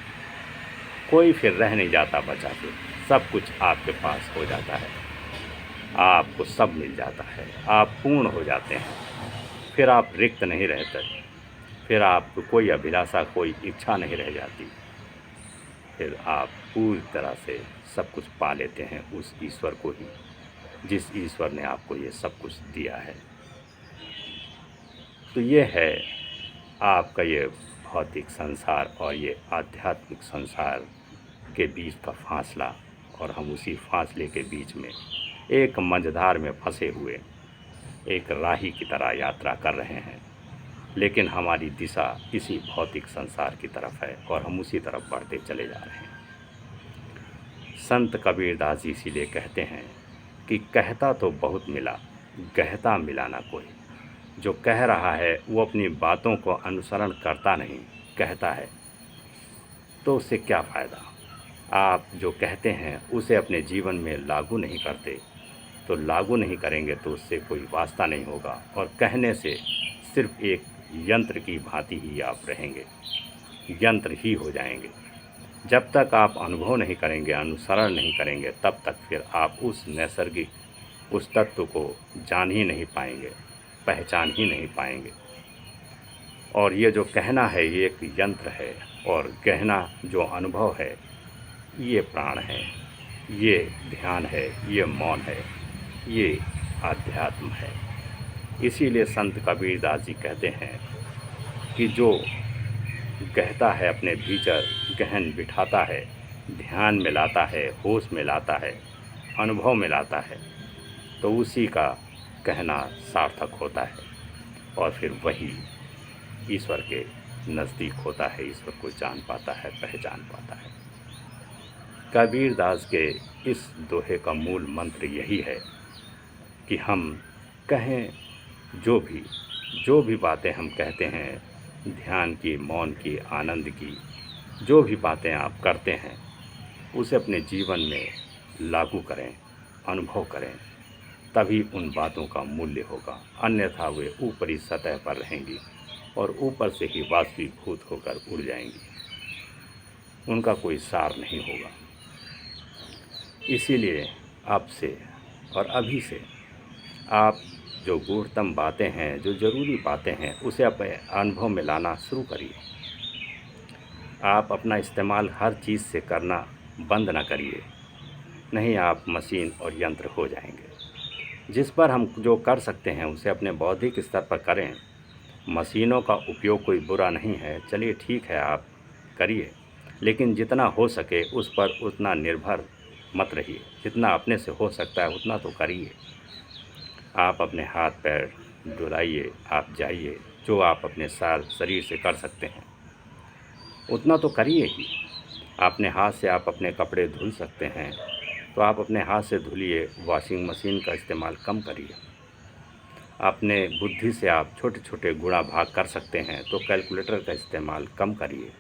कोई फिर रह नहीं जाता बचा, फिर सब कुछ आपके पास हो जाता है, आपको सब मिल जाता है, आप पूर्ण हो जाते हैं। फिर आप रिक्त नहीं रहते, फिर आपको कोई अभिलाषा, कोई इच्छा नहीं रह जाती। फिर आप पूरी तरह से सब कुछ पा लेते हैं उस ईश्वर को ही, जिस ईश्वर ने आपको ये सब कुछ दिया है। तो ये है आपका ये भौतिक संसार और ये आध्यात्मिक संसार के बीच का फासला, और हम उसी फासले के बीच में एक मझधार में फंसे हुए एक राही की तरह यात्रा कर रहे हैं। लेकिन हमारी दिशा इसी भौतिक संसार की तरफ है, और हम उसी तरफ बढ़ते चले जा रहे हैं। संत कबीरदास जी इसीलिए कहते हैं कि कहता तो बहुत मिला, गहता मिला ना कोई। जो कह रहा है वो अपनी बातों को अनुसरण करता नहीं, कहता है, तो उससे क्या फ़ायदा। आप जो कहते हैं उसे अपने जीवन में लागू नहीं करते, तो लागू नहीं करेंगे तो उससे कोई वास्ता नहीं होगा, और कहने से सिर्फ एक यंत्र की भांति ही आप रहेंगे, यंत्र ही हो जाएंगे। जब तक आप अनुभव नहीं करेंगे, अनुसरण नहीं करेंगे, तब तक फिर आप उस नैसर्गिक, उस तत्व को जान ही नहीं पाएंगे, पहचान ही नहीं पाएंगे। और ये जो कहना है ये एक यंत्र है, और गहना जो अनुभव है ये प्राण है, ये ध्यान है, ये मौन है, ये आध्यात्म है। इसीलिए संत कबीरदास जी कहते हैं कि जो कहता है, अपने भीतर गहन बिठाता है, ध्यान में लाता है, होश में लाता है, अनुभव में लाता है, तो उसी का कहना सार्थक होता है, और फिर वही ईश्वर के नज़दीक होता है, ईश्वर को जान पाता है, पहचान पाता है। कबीरदास के इस दोहे का मूल मंत्र यही है कि हम कहें जो भी बातें हम कहते हैं, ध्यान की, मौन की, आनंद की, जो भी बातें आप करते हैं, उसे अपने जीवन में लागू करें, अनुभव करें, तभी उन बातों का मूल्य होगा। अन्यथा वे ऊपरी सतह पर रहेंगी और ऊपर से ही वाष्पीभूत होकर उड़ जाएंगी, उनका कोई सार नहीं होगा। इसीलिए अब से और अभी से आप जो गूढ़तम बातें हैं, जो ज़रूरी बातें हैं, उसे अपने अनुभव में लाना शुरू करिए। आप अपना इस्तेमाल हर चीज़ से करना बंद ना करिए, नहीं आप मशीन और यंत्र हो जाएंगे। जिस पर हम जो कर सकते हैं उसे अपने बौद्धिक स्तर पर करें। मशीनों का उपयोग कोई बुरा नहीं है, चलिए ठीक है, आप करिए, लेकिन जितना हो सके उस पर उतना निर्भर मत रहिए। जितना अपने से हो सकता है उतना तो करिए। आप अपने हाथ पैर डुलाइए, आप जाइए, जो आप अपने शरीर से कर सकते हैं उतना तो करिए ही। अपने हाथ से आप अपने कपड़े धुल सकते हैं तो आप अपने हाथ से धुलिए, वॉशिंग मशीन का इस्तेमाल कम करिए। अपने बुद्धि से आप छोटे छोटे गुणा भाग कर सकते हैं तो कैलकुलेटर का इस्तेमाल कम करिए।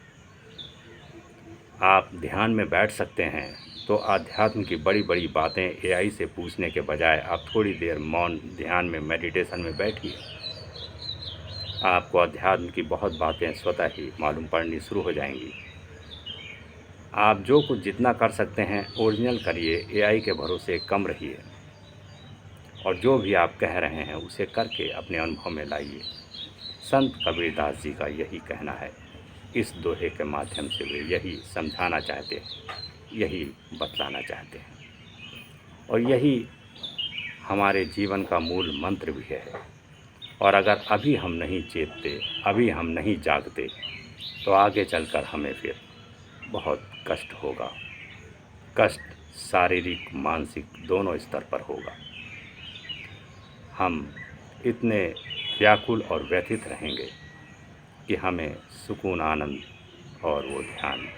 आप ध्यान में बैठ सकते हैं तो अध्यात्म की बड़ी बड़ी बातें एआई से पूछने के बजाय आप थोड़ी देर मौन ध्यान में मेडिटेशन में बैठिए। आपको अध्यात्म की बहुत बातें स्वतः ही मालूम पड़नी शुरू हो जाएंगी। आप जो कुछ जितना कर सकते हैं ओरिजिनल करिए, एआई के भरोसे कम रहिए, और जो भी आप कह रहे हैं उसे करके अपने अनुभव में लाइए। संत कबीरदास जी का यही कहना है। इस दोहे के माध्यम से वे यही समझाना चाहते हैं, यही बतलाना चाहते हैं, और यही हमारे जीवन का मूल मंत्र भी है। और अगर अभी हम नहीं चेतते, अभी हम नहीं जागते, तो आगे चलकर हमें फिर बहुत कष्ट होगा। कष्ट शारीरिक मानसिक दोनों स्तर पर होगा। हम इतने व्याकुल और व्यथित रहेंगे कि हमें सुकून आनंद और वो ध्यान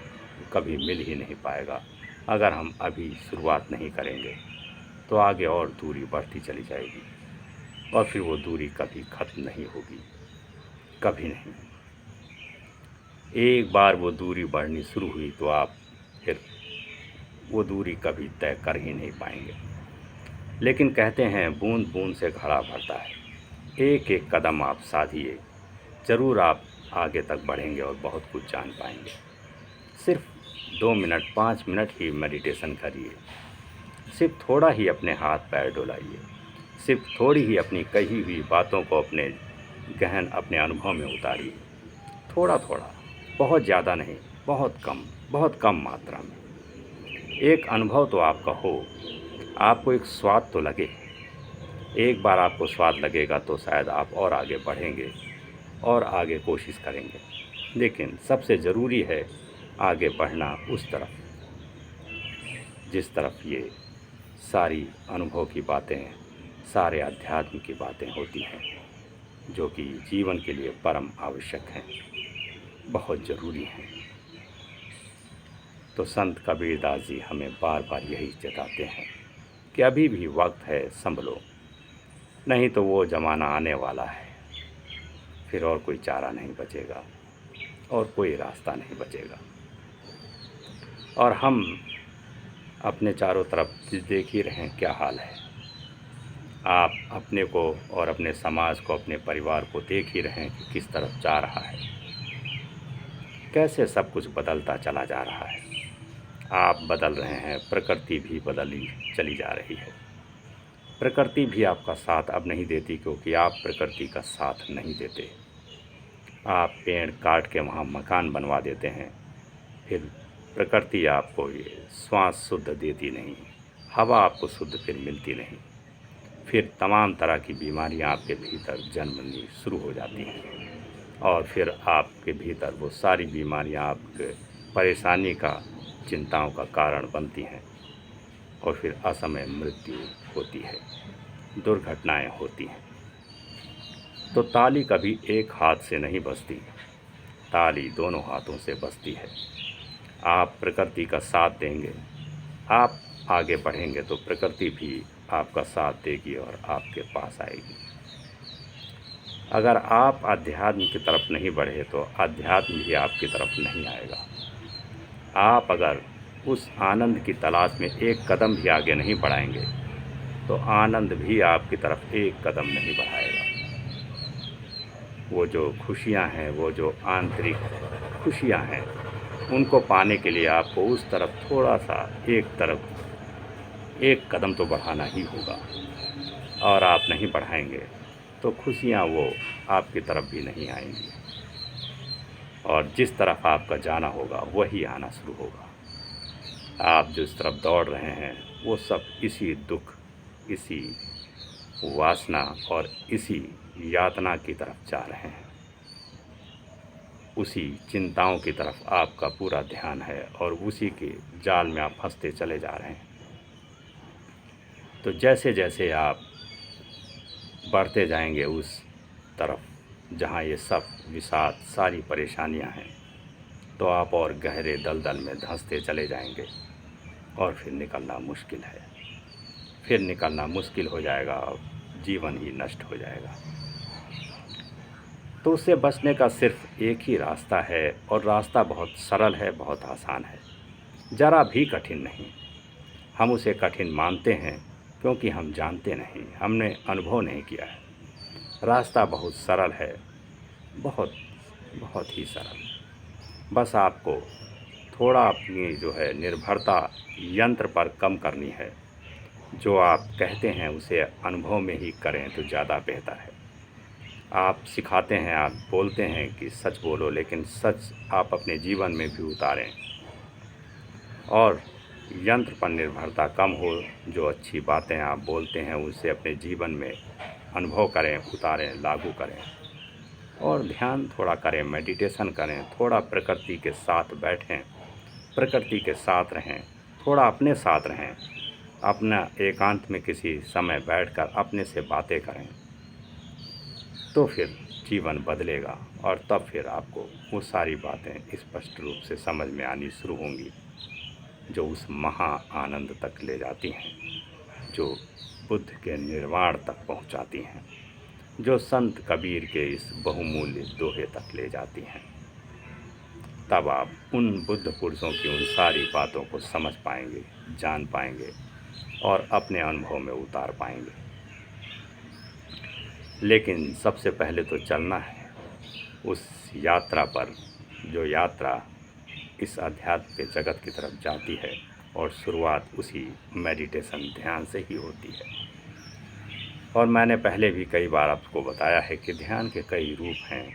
कभी मिल ही नहीं पाएगा। अगर हम अभी शुरुआत नहीं करेंगे तो आगे और दूरी बढ़ती चली जाएगी, और फिर वो दूरी कभी ख़त्म नहीं होगी, कभी नहीं। एक बार वो दूरी बढ़नी शुरू हुई तो आप फिर वो दूरी कभी तय कर ही नहीं पाएंगे। लेकिन कहते हैं बूंद बूंद से घड़ा भरता है। एक एक कदम आप साधिए, ज़रूर आप आगे तक बढ़ेंगे और बहुत कुछ जान पाएंगे। सिर्फ 2 मिनट 5 मिनट ही मेडिटेशन करिए, सिर्फ थोड़ा ही अपने हाथ पैर डुलाइए, सिर्फ थोड़ी ही अपनी कही हुई बातों को अपने गहन अपने अनुभव में उतारिए। थोड़ा थोड़ा, बहुत ज़्यादा नहीं, बहुत कम मात्रा में। एक अनुभव तो आपका हो, आपको एक स्वाद तो लगे। एक बार आपको स्वाद लगेगा तो शायद आप और आगे बढ़ेंगे और आगे कोशिश करेंगे। लेकिन सबसे ज़रूरी है आगे बढ़ना उस तरफ जिस तरफ ये सारी अनुभव की बातें, सारे अध्यात्म की बातें होती हैं, जो कि जीवन के लिए परम आवश्यक हैं, बहुत ज़रूरी हैं। तो संत कबीरदास जी हमें बार बार यही चेताते हैं कि अभी भी वक्त है, संभलो, नहीं तो वो ज़माना आने वाला है, फिर और कोई चारा नहीं बचेगा और कोई रास्ता नहीं बचेगा। और हम अपने चारों तरफ देख ही रहे हैं क्या हाल है। आप अपने को और अपने समाज को, अपने परिवार को देख ही रहे हैं कि किस तरफ जा रहा है, कैसे सब कुछ बदलता चला जा रहा है। आप बदल रहे हैं, प्रकृति भी बदली चली जा रही है। प्रकृति भी आपका साथ अब नहीं देती, क्योंकि आप प्रकृति का साथ नहीं देते। आप पेड़ काट के वहाँ मकान बनवा देते हैं, फिर प्रकृति आपको ये श्वास शुद्ध देती नहीं, हवा आपको शुद्ध फिर मिलती नहीं, फिर तमाम तरह की बीमारियां आपके भीतर जन्मनी शुरू हो जाती हैं, और फिर आपके भीतर वो सारी बीमारियां आपके परेशानी का, चिंताओं का कारण बनती हैं, और फिर असमय मृत्यु होती है, दुर्घटनाएं होती हैं। तो ताली कभी एक हाथ से नहीं बजती, ताली दोनों हाथों से बजती है। आप प्रकृति का साथ देंगे, आप आगे बढ़ेंगे, तो प्रकृति भी आपका साथ देगी और आपके पास आएगी। अगर आप अध्यात्म की तरफ नहीं बढ़े तो अध्यात्म भी आपकी तरफ नहीं आएगा। आप अगर उस आनंद की तलाश में एक कदम भी आगे नहीं बढ़ाएंगे तो आनंद भी आपकी तरफ एक कदम नहीं बढ़ाएगा। वो जो खुशियाँ हैं, वो जो आंतरिक खुशियाँ हैं, उनको पाने के लिए आपको उस तरफ थोड़ा सा एक कदम तो बढ़ाना ही होगा, और आप नहीं बढ़ाएंगे तो खुशियाँ वो आपकी तरफ भी नहीं आएंगी, और जिस तरफ आपका जाना होगा वही आना शुरू होगा। आप जिस तरफ दौड़ रहे हैं वो सब इसी दुख, इसी वासना और इसी यातना की तरफ जा रहे हैं। उसी चिंताओं की तरफ आपका पूरा ध्यान है और उसी के जाल में आप फंसते चले जा रहे हैं। तो जैसे जैसे आप बढ़ते जाएंगे उस तरफ जहाँ ये सब विषाद, सारी परेशानियाँ हैं, तो आप और गहरे दलदल में धंसते चले जाएंगे, और फिर निकलना मुश्किल है। फिर निकलना मुश्किल हो जाएगा और जीवन ही नष्ट हो जाएगा। तो उससे बचने का सिर्फ एक ही रास्ता है, और रास्ता बहुत सरल है, बहुत आसान है, ज़रा भी कठिन नहीं। हम उसे कठिन मानते हैं क्योंकि हम जानते नहीं, हमने अनुभव नहीं किया है। रास्ता बहुत सरल है, बहुत बहुत ही सरल। बस आपको थोड़ा अपनी जो है निर्भरता यंत्र पर कम करनी है। जो आप कहते हैं उसे अनुभव में ही करें तो ज़्यादा बेहतर है। आप सिखाते हैं, आप बोलते हैं कि सच बोलो, लेकिन सच आप अपने जीवन में भी उतारें और यंत्र पर निर्भरता कम हो। जो अच्छी बातें आप बोलते हैं उसे अपने जीवन में अनुभव करें, उतारें, लागू करें और ध्यान थोड़ा करें, मेडिटेशन करें, थोड़ा प्रकृति के साथ बैठें, प्रकृति के साथ रहें, थोड़ा अपने साथ रहें, अपना एकांत में किसी समय बैठकर अपने से बातें करें, तो फिर जीवन बदलेगा और तब फिर आपको वो सारी बातें स्पष्ट रूप से समझ में आनी शुरू होंगी, जो उस महा आनंद तक ले जाती हैं, जो बुद्ध के निर्वाण तक पहुंचाती हैं, जो संत कबीर के इस बहुमूल्य दोहे तक ले जाती हैं। तब आप उन बुद्ध पुरुषों की उन सारी बातों को समझ पाएंगे, जान पाएंगे और अपने अनुभव में उतार पाएंगे। लेकिन सबसे पहले तो चलना है उस यात्रा पर, जो यात्रा इस अध्यात्म के जगत की तरफ जाती है और शुरुआत उसी मेडिटेशन ध्यान से ही होती है। और मैंने पहले भी कई बार आपको बताया है कि ध्यान के कई रूप हैं।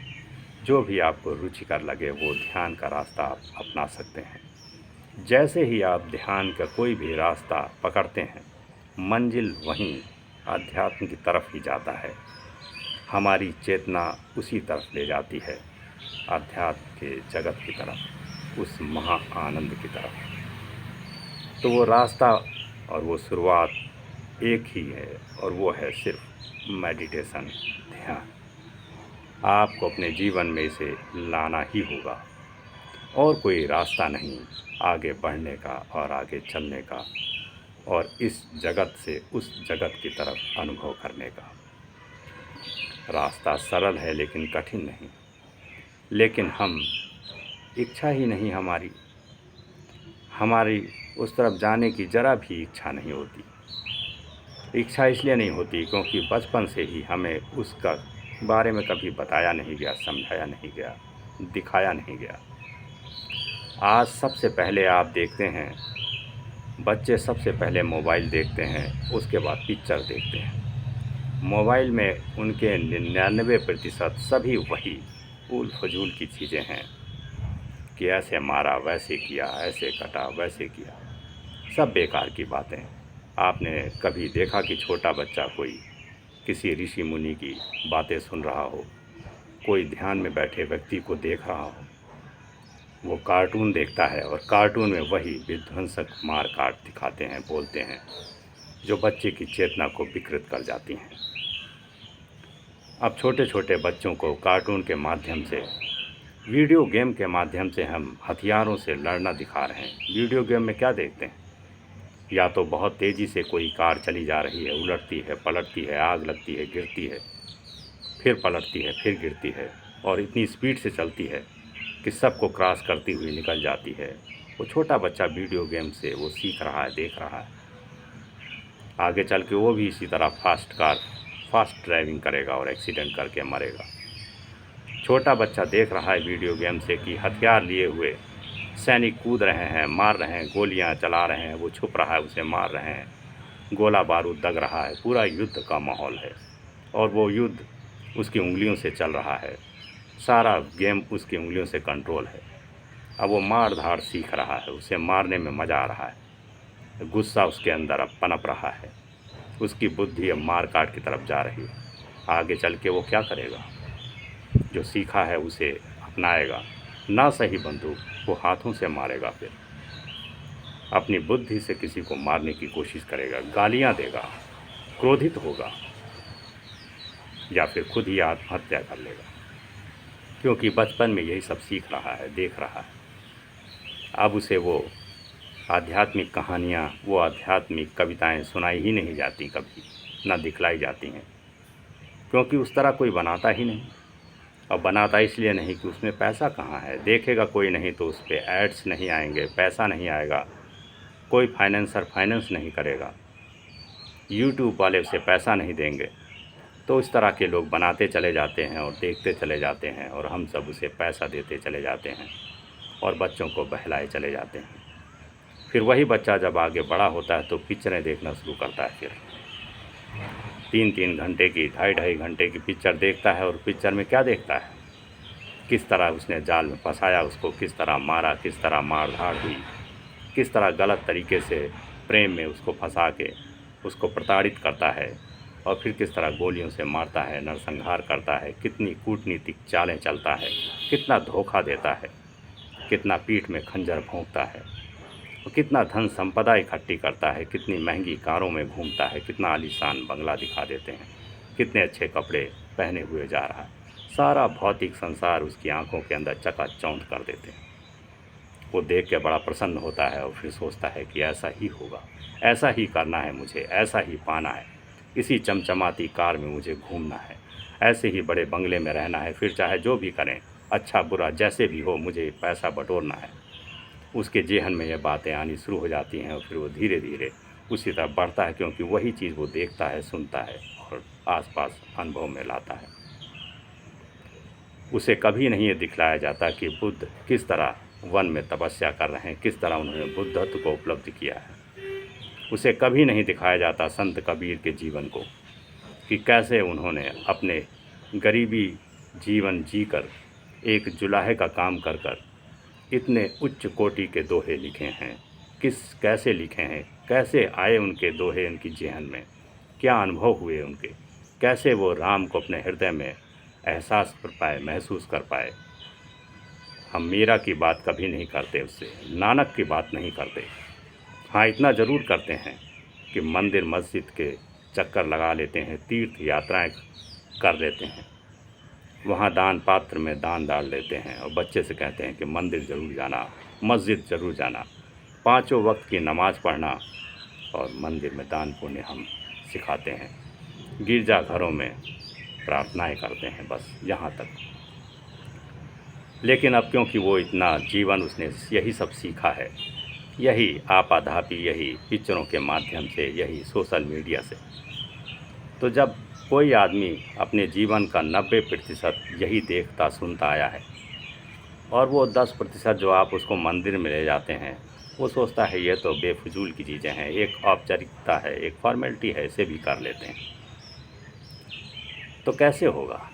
जो भी आपको रुचिकर लगे वो ध्यान का रास्ता आप अपना सकते हैं। जैसे ही आप ध्यान का कोई भी रास्ता पकड़ते हैं, मंजिल वहीं अध्यात्म की तरफ ही जाता है। हमारी चेतना उसी तरफ ले जाती है, अध्यात्म के जगत की तरफ, उस महा आनंद की तरफ। तो वो रास्ता और वो शुरुआत एक ही है और वो है सिर्फ मेडिटेशन, ध्यान। आपको अपने जीवन में इसे लाना ही होगा और कोई रास्ता नहीं आगे बढ़ने का और आगे चलने का और इस जगत से उस जगत की तरफ अनुभव करने का। रास्ता सरल है लेकिन कठिन नहीं। लेकिन हम इच्छा ही नहीं, हमारी उस तरफ जाने की ज़रा भी इच्छा नहीं होती। इच्छा इसलिए नहीं होती क्योंकि बचपन से ही हमें उसका बारे में कभी बताया नहीं गया, समझाया नहीं गया, दिखाया नहीं गया। आज सबसे पहले आप देखते हैं, बच्चे सबसे पहले मोबाइल देखते हैं, उसके बाद पिक्चर देखते हैं। मोबाइल में उनके 99% सभी वही फूल फजूल की चीज़ें हैं कि ऐसे मारा, वैसे किया, ऐसे कटा, वैसे किया, सब बेकार की बातें। आपने कभी देखा कि छोटा बच्चा कोई किसी ऋषि मुनि की बातें सुन रहा हो, कोई ध्यान में बैठे व्यक्ति को देख रहा हो? वो कार्टून देखता है और कार्टून में वही विध्वंसक मार काट दिखाते हैं, बोलते हैं, जो बच्चे की चेतना को विकृत कर जाती हैं। अब छोटे छोटे बच्चों को कार्टून के माध्यम से, वीडियो गेम के माध्यम से हम हथियारों से लड़ना दिखा रहे हैं। वीडियो गेम में क्या देखते हैं? या तो बहुत तेज़ी से कोई कार चली जा रही है, उलटती है, पलटती है, आग लगती है, गिरती है, फिर पलटती है, फिर गिरती है और इतनी स्पीड से चलती है कि सबको क्रॉस करती हुई निकल जाती है। वो छोटा बच्चा वीडियो गेम से वो सीख रहा है, देख रहा है। आगे चल के वो भी इसी तरह फास्ट ड्राइविंग करेगा और एक्सीडेंट करके मरेगा। छोटा बच्चा देख रहा है वीडियो गेम से कि हथियार लिए हुए सैनिक कूद रहे हैं, मार रहे हैं, गोलियां चला रहे हैं, वो छुप रहा है, उसे मार रहे हैं, गोला बारूद दग रहा है, पूरा युद्ध का माहौल है और वो युद्ध उसकी उंगलियों से चल रहा है। सारा गेम उसकी उंगलियों से कंट्रोल है। अब वो मार धाड़ सीख रहा है, उसे मारने में मज़ा आ रहा है, गुस्सा उसके अंदर अब पनप रहा है, उसकी बुद्धि अब मार काट की तरफ जा रही है। आगे चल के वो क्या करेगा? जो सीखा है उसे अपनाएगा, ना सही बंदूक वो हाथों से मारेगा, फिर अपनी बुद्धि से किसी को मारने की कोशिश करेगा, गालियां देगा, क्रोधित होगा या फिर खुद ही आत्महत्या कर लेगा, क्योंकि बचपन में यही सब सीख रहा है, देख रहा है। अब उसे वो आध्यात्मिक कहानियाँ, वो आध्यात्मिक कविताएं सुनाई ही नहीं जाती, कभी ना दिखलाई जाती हैं, क्योंकि उस तरह कोई बनाता ही नहीं। और बनाता इसलिए नहीं कि उसमें पैसा कहाँ है, देखेगा कोई नहीं तो उस पर एड्स नहीं आएंगे, पैसा नहीं आएगा, कोई फाइनेंसर फाइनेंस नहीं करेगा, यूट्यूब वाले उसे पैसा नहीं देंगे, तो इस तरह के लोग बनाते चले जाते हैं और देखते चले जाते हैं और हम सब उसे पैसा देते चले जाते हैं और बच्चों को बहलाए चले जाते हैं। फिर वही बच्चा जब आगे बड़ा होता है तो पिक्चरें देखना शुरू करता है। फिर 3-3 घंटे की, 2.5 घंटे की पिक्चर देखता है और पिक्चर में क्या देखता है, किस तरह उसने जाल में फंसाया उसको, किस तरह मारा, किस तरह मार धाड़ हुई, किस तरह गलत तरीके से प्रेम में उसको फंसा के उसको प्रताड़ित करता है और फिर किस तरह गोलियों से मारता है, नरसंहार करता है, कितनी कूटनीतिक चालें चलता है, कितना धोखा देता है, कितना पीठ में खंजर भोंकता है, और कितना धन संपदा इकट्ठी करता है, कितनी महंगी कारों में घूमता है, कितना आलीशान बंगला दिखा देते हैं, कितने अच्छे कपड़े पहने हुए जा रहा है। सारा भौतिक संसार उसकी आंखों के अंदर चकाचौंध कर देते हैं। वो देख के बड़ा प्रसन्न होता है और फिर सोचता है कि ऐसा ही होगा, ऐसा ही करना है मुझे, ऐसा ही पाना है, इसी चमचमाती कार में मुझे घूमना है, ऐसे ही बड़े बंगले में रहना है, फिर चाहे जो भी करें, अच्छा बुरा जैसे भी हो, मुझे पैसा बटोरना है। उसके जेहन में ये बातें आनी शुरू हो जाती हैं और फिर वो धीरे धीरे उसी तरफ बढ़ता है, क्योंकि वही चीज़ वो देखता है, सुनता है और आसपास अनुभव में लाता है। उसे कभी नहीं ये दिखलाया जाता कि बुद्ध किस तरह वन में तपस्या कर रहे हैं, किस तरह उन्होंने बुद्धत्व को उपलब्ध किया है। उसे कभी नहीं दिखाया जाता संत कबीर के जीवन को कि कैसे उन्होंने अपने गरीबी जीवन जीकर, एक जुलाहे का काम कर कर इतने उच्च कोटि के दोहे लिखे हैं, कैसे लिखे हैं, कैसे आए उनके दोहे उनकी जेहन में, क्या अनुभव हुए उनके, कैसे वो राम को अपने हृदय में एहसास कर पाए, महसूस कर पाए। हम मीरा की बात कभी नहीं करते, उससे नानक की बात नहीं करते। हाँ, इतना ज़रूर करते हैं कि मंदिर मस्जिद के चक्कर लगा लेते हैं, तीर्थ यात्राएं कर लेते हैं, वहाँ दान पात्र में दान डाल लेते हैं और बच्चे से कहते हैं कि मंदिर ज़रूर जाना, मस्जिद ज़रूर जाना, 5 वक्त की नमाज़ पढ़ना और मंदिर में दान पुण्य हम सिखाते हैं, गिरजा घरों में प्रार्थनाएं करते हैं, बस यहाँ तक। लेकिन अब क्योंकि वो इतना जीवन उसने यही सब सीखा है, यही आपाधापी, यही पिक्चरों के माध्यम से, यही सोशल मीडिया से, तो जब कोई आदमी अपने जीवन का 90% यही देखता सुनता आया है और वो 10% जो आप उसको मंदिर में ले जाते हैं, वो सोचता है ये तो बेफजूल की चीज़ें हैं, एक औपचारिकता है, एक फॉर्मेलिटी है, इसे भी कर लेते हैं। तो कैसे होगा?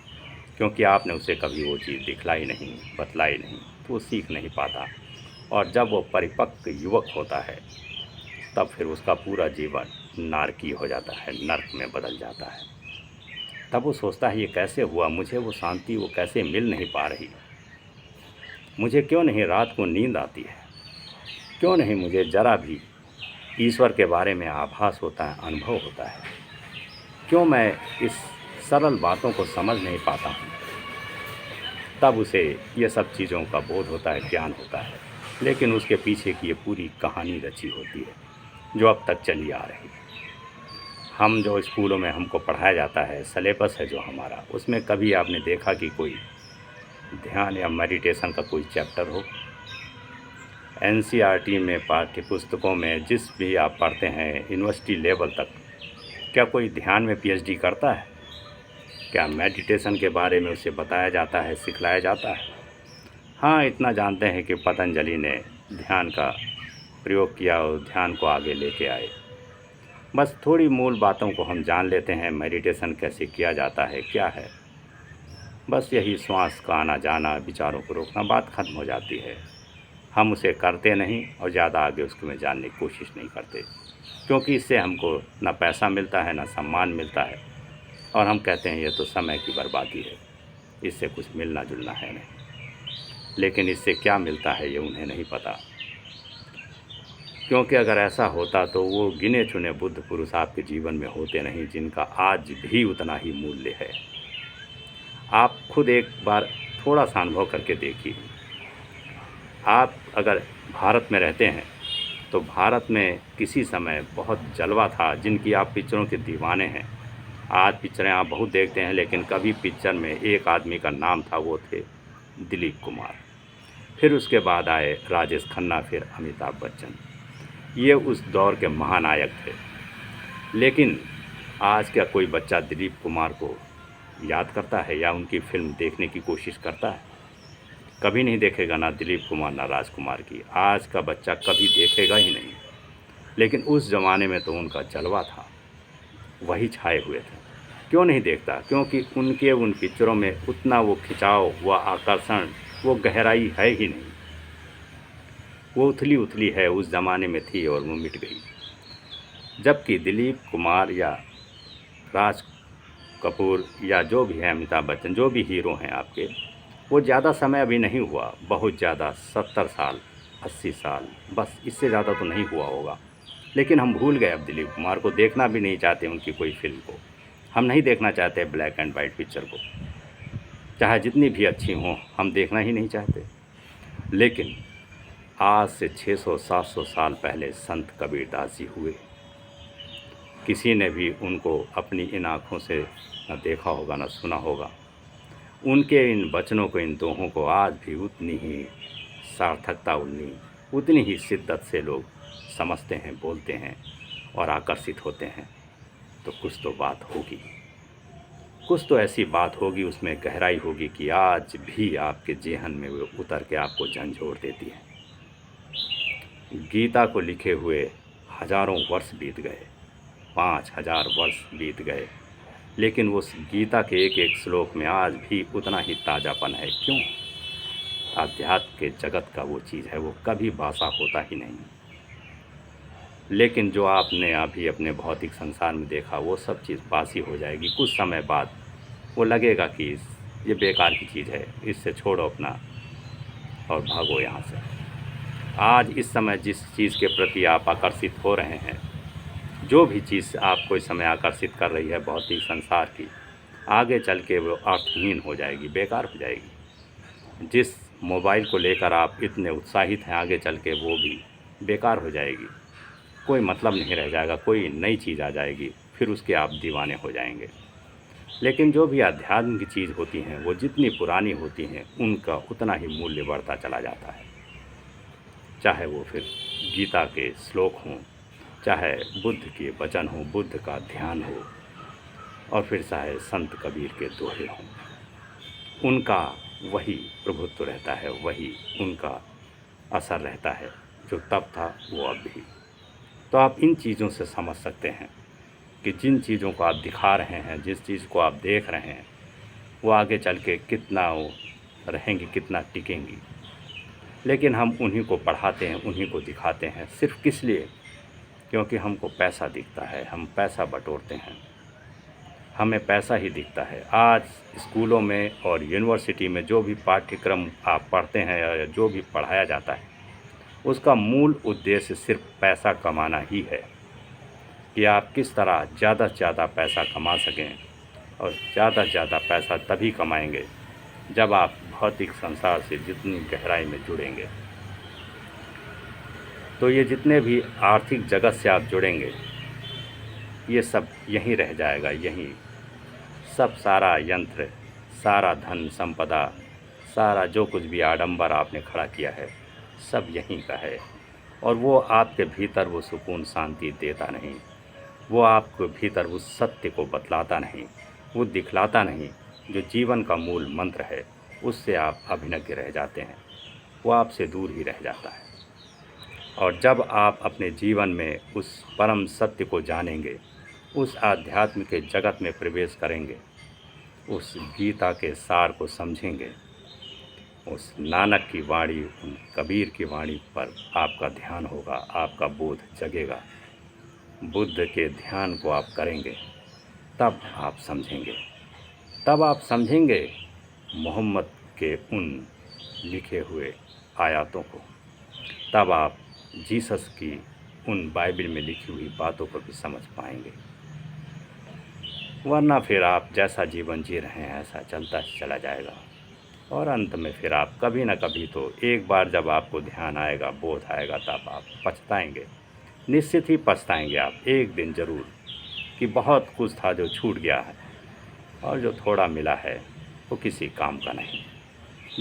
क्योंकि आपने उसे कभी वो चीज़ दिखलाई नहीं, बतलाई नहीं, तो वो सीख नहीं पाता। और जब वो परिपक्व युवक होता है तब फिर उसका पूरा जीवन नारकीय हो जाता है, नर्क में बदल जाता है। तब वो सोचता है ये कैसे हुआ, मुझे वो शांति वो कैसे मिल नहीं पा रही, मुझे क्यों नहीं रात को नींद आती है, क्यों नहीं मुझे ज़रा भी ईश्वर के बारे में आभास होता है, अनुभव होता है, क्यों मैं इस सरल बातों को समझ नहीं पाता हूँ। तब उसे ये सब चीज़ों का बोध होता है, ज्ञान होता है, लेकिन उसके पीछे की ये पूरी कहानी रची होती है जो अब तक चली आ रही है। हम जो स्कूलों में हमको पढ़ाया जाता है, सिलेबस है जो हमारा, उसमें कभी आपने देखा कि कोई ध्यान या मेडिटेशन का कोई चैप्टर हो? एनसीईआरटी में, पाठ्य पुस्तकों में, जिस भी आप पढ़ते हैं यूनिवर्सिटी लेवल तक, क्या कोई ध्यान में पीएचडी करता है? क्या मेडिटेशन के बारे में उसे बताया जाता है, सिखलाया जाता है? हाँ, इतना जानते हैं कि पतंजलि ने ध्यान का प्रयोग किया और ध्यान को आगे लेके आए। बस थोड़ी मूल बातों को हम जान लेते हैं, मेडिटेशन कैसे किया जाता है, क्या है, बस यही श्वास का आना जाना, विचारों को रोकना, बात ख़त्म हो जाती है। हम उसे करते नहीं और ज़्यादा आगे उसको में जानने की कोशिश नहीं करते, क्योंकि इससे हमको ना पैसा मिलता है, ना सम्मान मिलता है, और हम कहते हैं ये तो समय की बर्बादी है, इससे कुछ मिलना जुलना है नहीं। लेकिन इससे क्या मिलता है ये उन्हें नहीं पता, क्योंकि अगर ऐसा होता तो वो गिने चुने बुद्ध पुरुष आपके जीवन में होते नहीं, जिनका आज भी उतना ही मूल्य है। आप खुद एक बार थोड़ा सा अनुभव करके देखिए। आप अगर भारत में रहते हैं तो भारत में किसी समय बहुत जलवा था, जिनकी आप पिक्चरों के दीवाने हैं। आज पिक्चरें आप बहुत देखते हैं, लेकिन कभी पिक्चर में एक आदमी का नाम था, वो थे दिलीप कुमार। फिर उसके बाद आए राजेश खन्ना, फिर अमिताभ बच्चन। ये उस दौर के महानायक थे। लेकिन आज क्या कोई बच्चा दिलीप कुमार को याद करता है या उनकी फ़िल्म देखने की कोशिश करता है? कभी नहीं देखेगा, ना दिलीप कुमार ना राजकुमार की। आज का बच्चा कभी देखेगा ही नहीं। लेकिन उस ज़माने में तो उनका जलवा था, वही छाए हुए थे। क्यों नहीं देखता? क्योंकि उन पिक्चरों में उतना वो खिंचाव, वो आकर्षण, वो गहराई है ही नहीं। वो उथली-उथली है, उस ज़माने में थी और वो मिट गई। जबकि दिलीप कुमार या राज कपूर या जो भी है, अमिताभ बच्चन, जो भी हीरो हैं आपके, वो ज़्यादा समय अभी नहीं हुआ, बहुत ज़्यादा 70 साल, 80 साल, बस इससे ज़्यादा तो नहीं हुआ होगा। लेकिन हम भूल गए अब दिलीप कुमार को, देखना भी नहीं चाहते उनकी कोई फ़िल्म को। हम नहीं देखना चाहते ब्लैक एंड वाइट पिक्चर को, चाहे जितनी भी अच्छी हों, हम देखना ही नहीं चाहते। लेकिन आज से 600-700 साल पहले संत कबीरदास जी हुए। किसी ने भी उनको अपनी इन आँखों से न देखा होगा, न सुना होगा। उनके इन वचनों को, इन दोहों को आज भी उतनी ही सार्थकता, उतनी ही शिद्दत से लोग समझते हैं, बोलते हैं और आकर्षित होते हैं। तो कुछ तो बात होगी, कुछ तो ऐसी बात होगी, उसमें गहराई होगी कि आज भी आपके जेहन में वो उतर के आपको झंझोर देती है। गीता को लिखे हुए हज़ारों वर्ष बीत गए, 5000 वर्ष बीत गए, लेकिन उस गीता के एक एक श्लोक में आज भी उतना ही ताज़ापन है। क्यों? अध्यात्म के जगत का वो चीज़ है, वो कभी बासा होता ही नहीं। लेकिन जो आपने अभी अपने भौतिक संसार में देखा, वो सब चीज़ बासी हो जाएगी। कुछ समय बाद वो लगेगा कि ये बेकार की चीज़ है, इससे छोड़ो अपना और भागो यहाँ से। आज इस समय जिस चीज़ के प्रति आप आकर्षित हो रहे हैं, जो भी चीज़ आपको इस समय आकर्षित कर रही है भौतिक संसार की, आगे चल के वो अर्थहीन हो जाएगी, बेकार हो जाएगी। जिस मोबाइल को लेकर आप इतने उत्साहित हैं, आगे चल के वो भी बेकार हो जाएगी। कोई मतलब नहीं रह जाएगा, कोई नई चीज़ आ जाएगी, फिर उसके आप दीवाने हो जाएंगे। लेकिन जो भी आध्यात्म की चीज़ होती हैं, वो जितनी पुरानी होती हैं, उनका उतना ही मूल्य बढ़ता चला जाता है। चाहे वो फिर गीता के श्लोक हों, चाहे बुद्ध के वचन हों, बुद्ध का ध्यान हो, और फिर चाहे संत कबीर के दोहे हों, उनका वही प्रभुत्व रहता है, वही उनका असर रहता है जो तब था वो अब भी। तो आप इन चीज़ों से समझ सकते हैं कि जिन चीज़ों को आप दिखा रहे हैं, जिस चीज़ को आप देख रहे हैं, वो आगे चल के कितना वो रहेंगी, कितना टिकेंगी। लेकिन हम उन्हीं को पढ़ाते हैं, उन्हीं को दिखाते हैं, सिर्फ़ किस लिए? क्योंकि हमको पैसा दिखता है, हम पैसा बटोरते हैं, हमें पैसा ही दिखता है। आज स्कूलों में और यूनिवर्सिटी में जो भी पाठ्यक्रम आप पढ़ते हैं या जो भी पढ़ाया जाता है, उसका मूल उद्देश्य सिर्फ पैसा कमाना ही है कि आप किस तरह ज़्यादा से ज़्यादा पैसा कमा सकें। और ज़्यादा से ज़्यादा पैसा तभी कमाएंगे जब आप भौतिक संसार से जितनी गहराई में जुड़ेंगे। तो ये जितने भी आर्थिक जगत से आप जुड़ेंगे, ये सब यहीं रह जाएगा, यहीं सब, सारा यंत्र, सारा धन संपदा, सारा जो कुछ भी आडंबर आपने खड़ा किया है, सब यहीं का है। और वो आपके भीतर वो सुकून, शांति देता नहीं, वो आपके भीतर उस सत्य को बतलाता नहीं, वो दिखलाता नहीं जो जीवन का मूल मंत्र है। उससे आप अभिनज्ञ रह जाते हैं, वो आपसे दूर ही रह जाता है। और जब आप अपने जीवन में उस परम सत्य को जानेंगे, उस आध्यात्म के जगत में प्रवेश करेंगे, उस गीता के सार को समझेंगे, उस नानक की वाणी, उन कबीर की वाणी पर आपका ध्यान होगा, आपका बोध जगेगा, बुद्ध के ध्यान को आप करेंगे, तब आप समझेंगे, तब आप समझेंगे मोहम्मद के उन लिखे हुए आयतों को, तब आप जीसस की उन बाइबल में लिखी हुई बातों को भी समझ पाएंगे। वरना फिर आप जैसा जीवन जी रहे हैं ऐसा चलता चला जाएगा, और अंत में फिर आप कभी ना कभी, तो एक बार जब आपको ध्यान आएगा, बोध आएगा, तब आप पछताएंगे, निश्चित ही पछताएंगे आप एक दिन ज़रूर, कि बहुत कुछ था जो छूट गया है, और जो थोड़ा मिला है वो किसी काम का नहीं,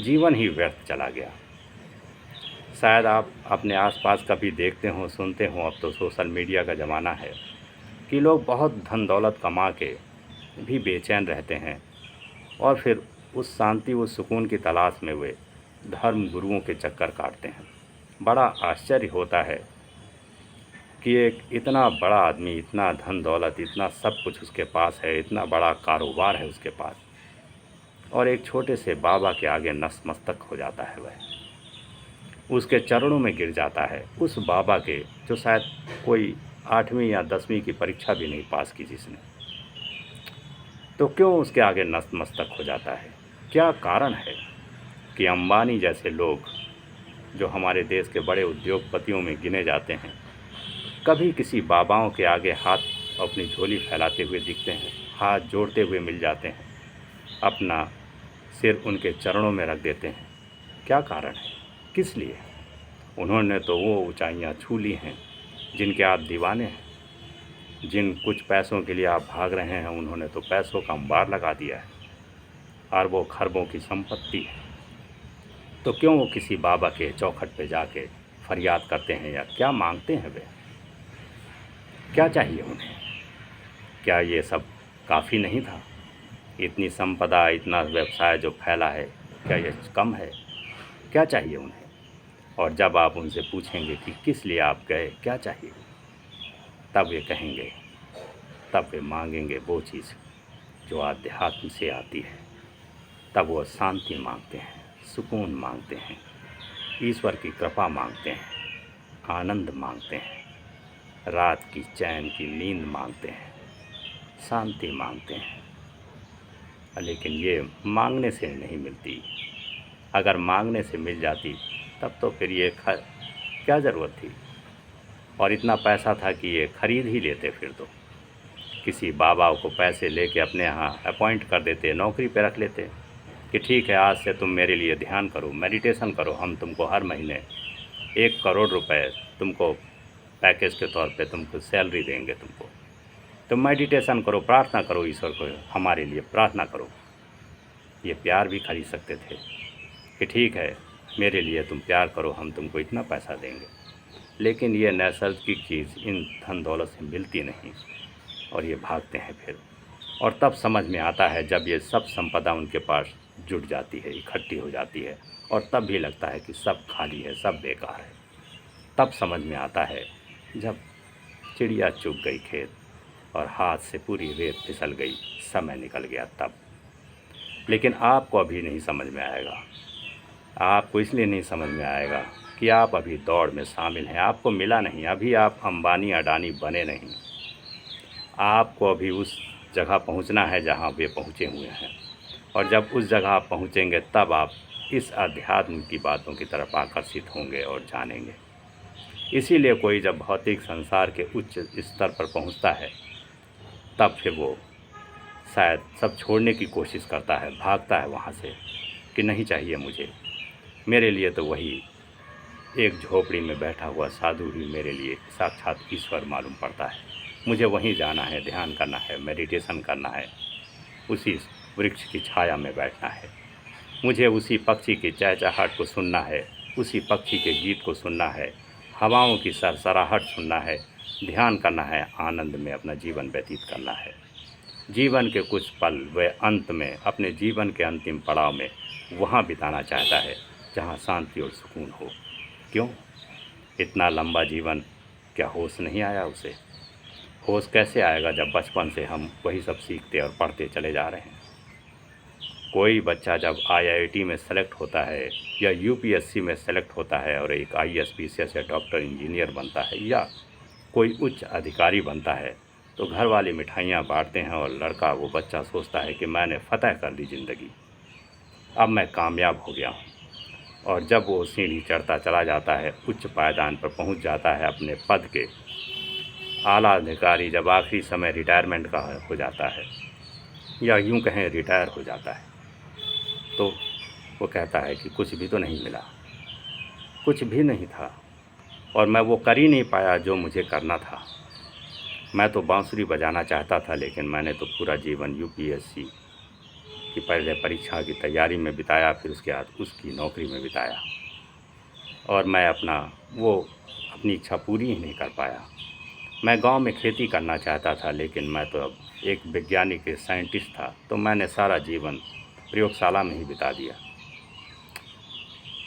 जीवन ही व्यर्थ चला गया। शायद आप अपने आसपास कभी देखते हों, सुनते हों, अब तो सोशल मीडिया का ज़माना है कि लोग बहुत धन दौलत कमा के भी बेचैन रहते हैं और फिर उस शांति, उस सुकून की तलाश में वे धर्म गुरुओं के चक्कर काटते हैं। बड़ा आश्चर्य होता है कि एक इतना बड़ा आदमी, इतना धन दौलत, इतना सब कुछ उसके पास है, इतना बड़ा कारोबार है उसके पास, और एक छोटे से बाबा के आगे नतमस्तक हो जाता है। वह उसके चरणों में गिर जाता है, उस बाबा के जो शायद कोई 8वीं या 10वीं की परीक्षा भी नहीं पास की जिसने। तो क्यों उसके आगे नतमस्तक हो जाता है? क्या कारण है कि अंबानी जैसे लोग जो हमारे देश के बड़े उद्योगपतियों में गिने जाते हैं, कभी किसी बाबाओं के आगे हाथ अपनी झोली फैलाते हुए दिखते हैं, हाथ जोड़ते हुए मिल जाते हैं, अपना सिर उनके चरणों में रख देते हैं? क्या कारण है? किस लिए? उन्होंने तो वो ऊंचाइयां छू ली हैं जिनके आप दीवाने हैं। जिन कुछ पैसों के लिए आप भाग रहे हैं, उन्होंने तो पैसों का अंबार लगा दिया है, अरबों खरबों की संपत्ति है। तो क्यों वो किसी बाबा के चौखट पे जाके फरियाद करते हैं या क्या मांगते हैं? वे क्या चाहिए उन्हें? क्या ये सब काफ़ी नहीं था? इतनी संपदा, इतना व्यवसाय जो फैला है, क्या ये कम है? क्या चाहिए उन्हें? और जब आप उनसे पूछेंगे कि किस लिए आप गए, क्या चाहिए, तब वे कहेंगे, तब वे मांगेंगे वो चीज़ जो आध्यात्म से आती है। तब वो शांति मांगते हैं, सुकून मांगते हैं, ईश्वर की कृपा मांगते हैं, आनंद मांगते हैं, रात की चैन की नींद मांगते हैं, शांति मांगते हैं। लेकिन ये मांगने से नहीं मिलती। अगर मांगने से मिल जाती तब तो फिर ये क्या ज़रूरत थी? और इतना पैसा था कि ये ख़रीद ही लेते। फिर तो किसी बाबा को पैसे लेके अपने यहाँ अपॉइंट कर देते, नौकरी पे रख लेते कि ठीक है, आज से तुम मेरे लिए ध्यान करो, मेडिटेशन करो, हम तुमको हर महीने 1 करोड़ रुपए तुमको पैकेज के तौर पे तुमको सैलरी देंगे। तुम मेडिटेशन करो, प्रार्थना करो, ईश्वर को हमारे लिए प्रार्थना करो। ये प्यार भी खरीद सकते थे कि ठीक है, मेरे लिए तुम प्यार करो, हम तुमको इतना पैसा देंगे। लेकिन ये नैसर्गिक चीज़ इन धन दौलत से मिलती नहीं और ये भागते हैं फिर। और तब समझ में आता है जब ये सब संपदा उनके पास जुट जाती है, इकट्ठी हो जाती है, और तब भी लगता है कि सब खाली है, सब बेकार है। तब समझ में आता है जब चिड़िया चुग गई खेत और हाथ से पूरी रेत फिसल गई, समय निकल गया तब। लेकिन आपको अभी नहीं समझ में आएगा। आपको इसलिए नहीं समझ में आएगा कि आप अभी दौड़ में शामिल हैं, आपको मिला नहीं। अभी आप अंबानी अडानी बने नहीं। आपको अभी उस जगह पहुंचना है जहां वे पहुंचे हुए हैं, और जब उस जगह आप पहुंचेंगे तब आप इस अध्यात्म की बातों की तरफ आकर्षित होंगे और जानेंगे। इसीलिए कोई जब भौतिक संसार के उच्च स्तर पर पहुंचता है तब फिर वो शायद सब छोड़ने की कोशिश करता है, भागता है वहाँ से कि नहीं चाहिए मुझे। मेरे लिए तो वही एक झोपड़ी में बैठा हुआ साधु ही मेरे लिए साक्षात ईश्वर मालूम पड़ता है। मुझे वहीं जाना है, ध्यान करना है, मेडिटेशन करना है, उसी वृक्ष की छाया में बैठना है। मुझे उसी पक्षी की चहचहाहट को सुनना है, उसी पक्षी के गीत को सुनना है, हवाओं की सरसराहट सुनना है, ध्यान करना है, आनंद में अपना जीवन व्यतीत करना है। जीवन के कुछ पल वे अंत में, अपने जीवन के अंतिम पड़ाव में वहाँ बिताना चाहता है जहाँ शांति और सुकून हो। क्यों? इतना लंबा जीवन, क्या होश नहीं आया उसे? होश कैसे आएगा जब बचपन से हम वही सब सीखते और पढ़ते चले जा रहे हैं। कोई बच्चा जब IIT में सेलेक्ट होता है या UPSC में सेलेक्ट होता है और एक IAS PCS या डॉक्टर, इंजीनियर बनता है या कोई उच्च अधिकारी बनता है, तो घर वाले मिठाइयाँ बांटते हैं और लड़का, वो बच्चा सोचता है कि मैंने फ़तह कर ली ज़िंदगी, अब मैं कामयाब हो गया हूँ। और जब वो सीढ़ी चढ़ता चला जाता है, उच्च पायदान पर पहुँच जाता है अपने पद के, आला अधिकारी जब आखिरी समय रिटायरमेंट का हो जाता है या यूं कहें रिटायर हो जाता है, तो वो कहता है कि कुछ भी तो नहीं मिला, कुछ भी नहीं था, और मैं वो कर ही नहीं पाया जो मुझे करना था। मैं तो बांसुरी बजाना चाहता था, लेकिन मैंने तो पूरा जीवन UPSC की पहले परीक्षा की तैयारी में बिताया, फिर उसके बाद उसकी नौकरी में बिताया। और मैं वो अपनी इच्छा पूरी ही नहीं कर पाया। मैं गांव में खेती करना चाहता था, लेकिन मैं तो अब एक वैज्ञानिक साइंटिस्ट था, तो मैंने सारा जीवन प्रयोगशाला में ही बिता दिया।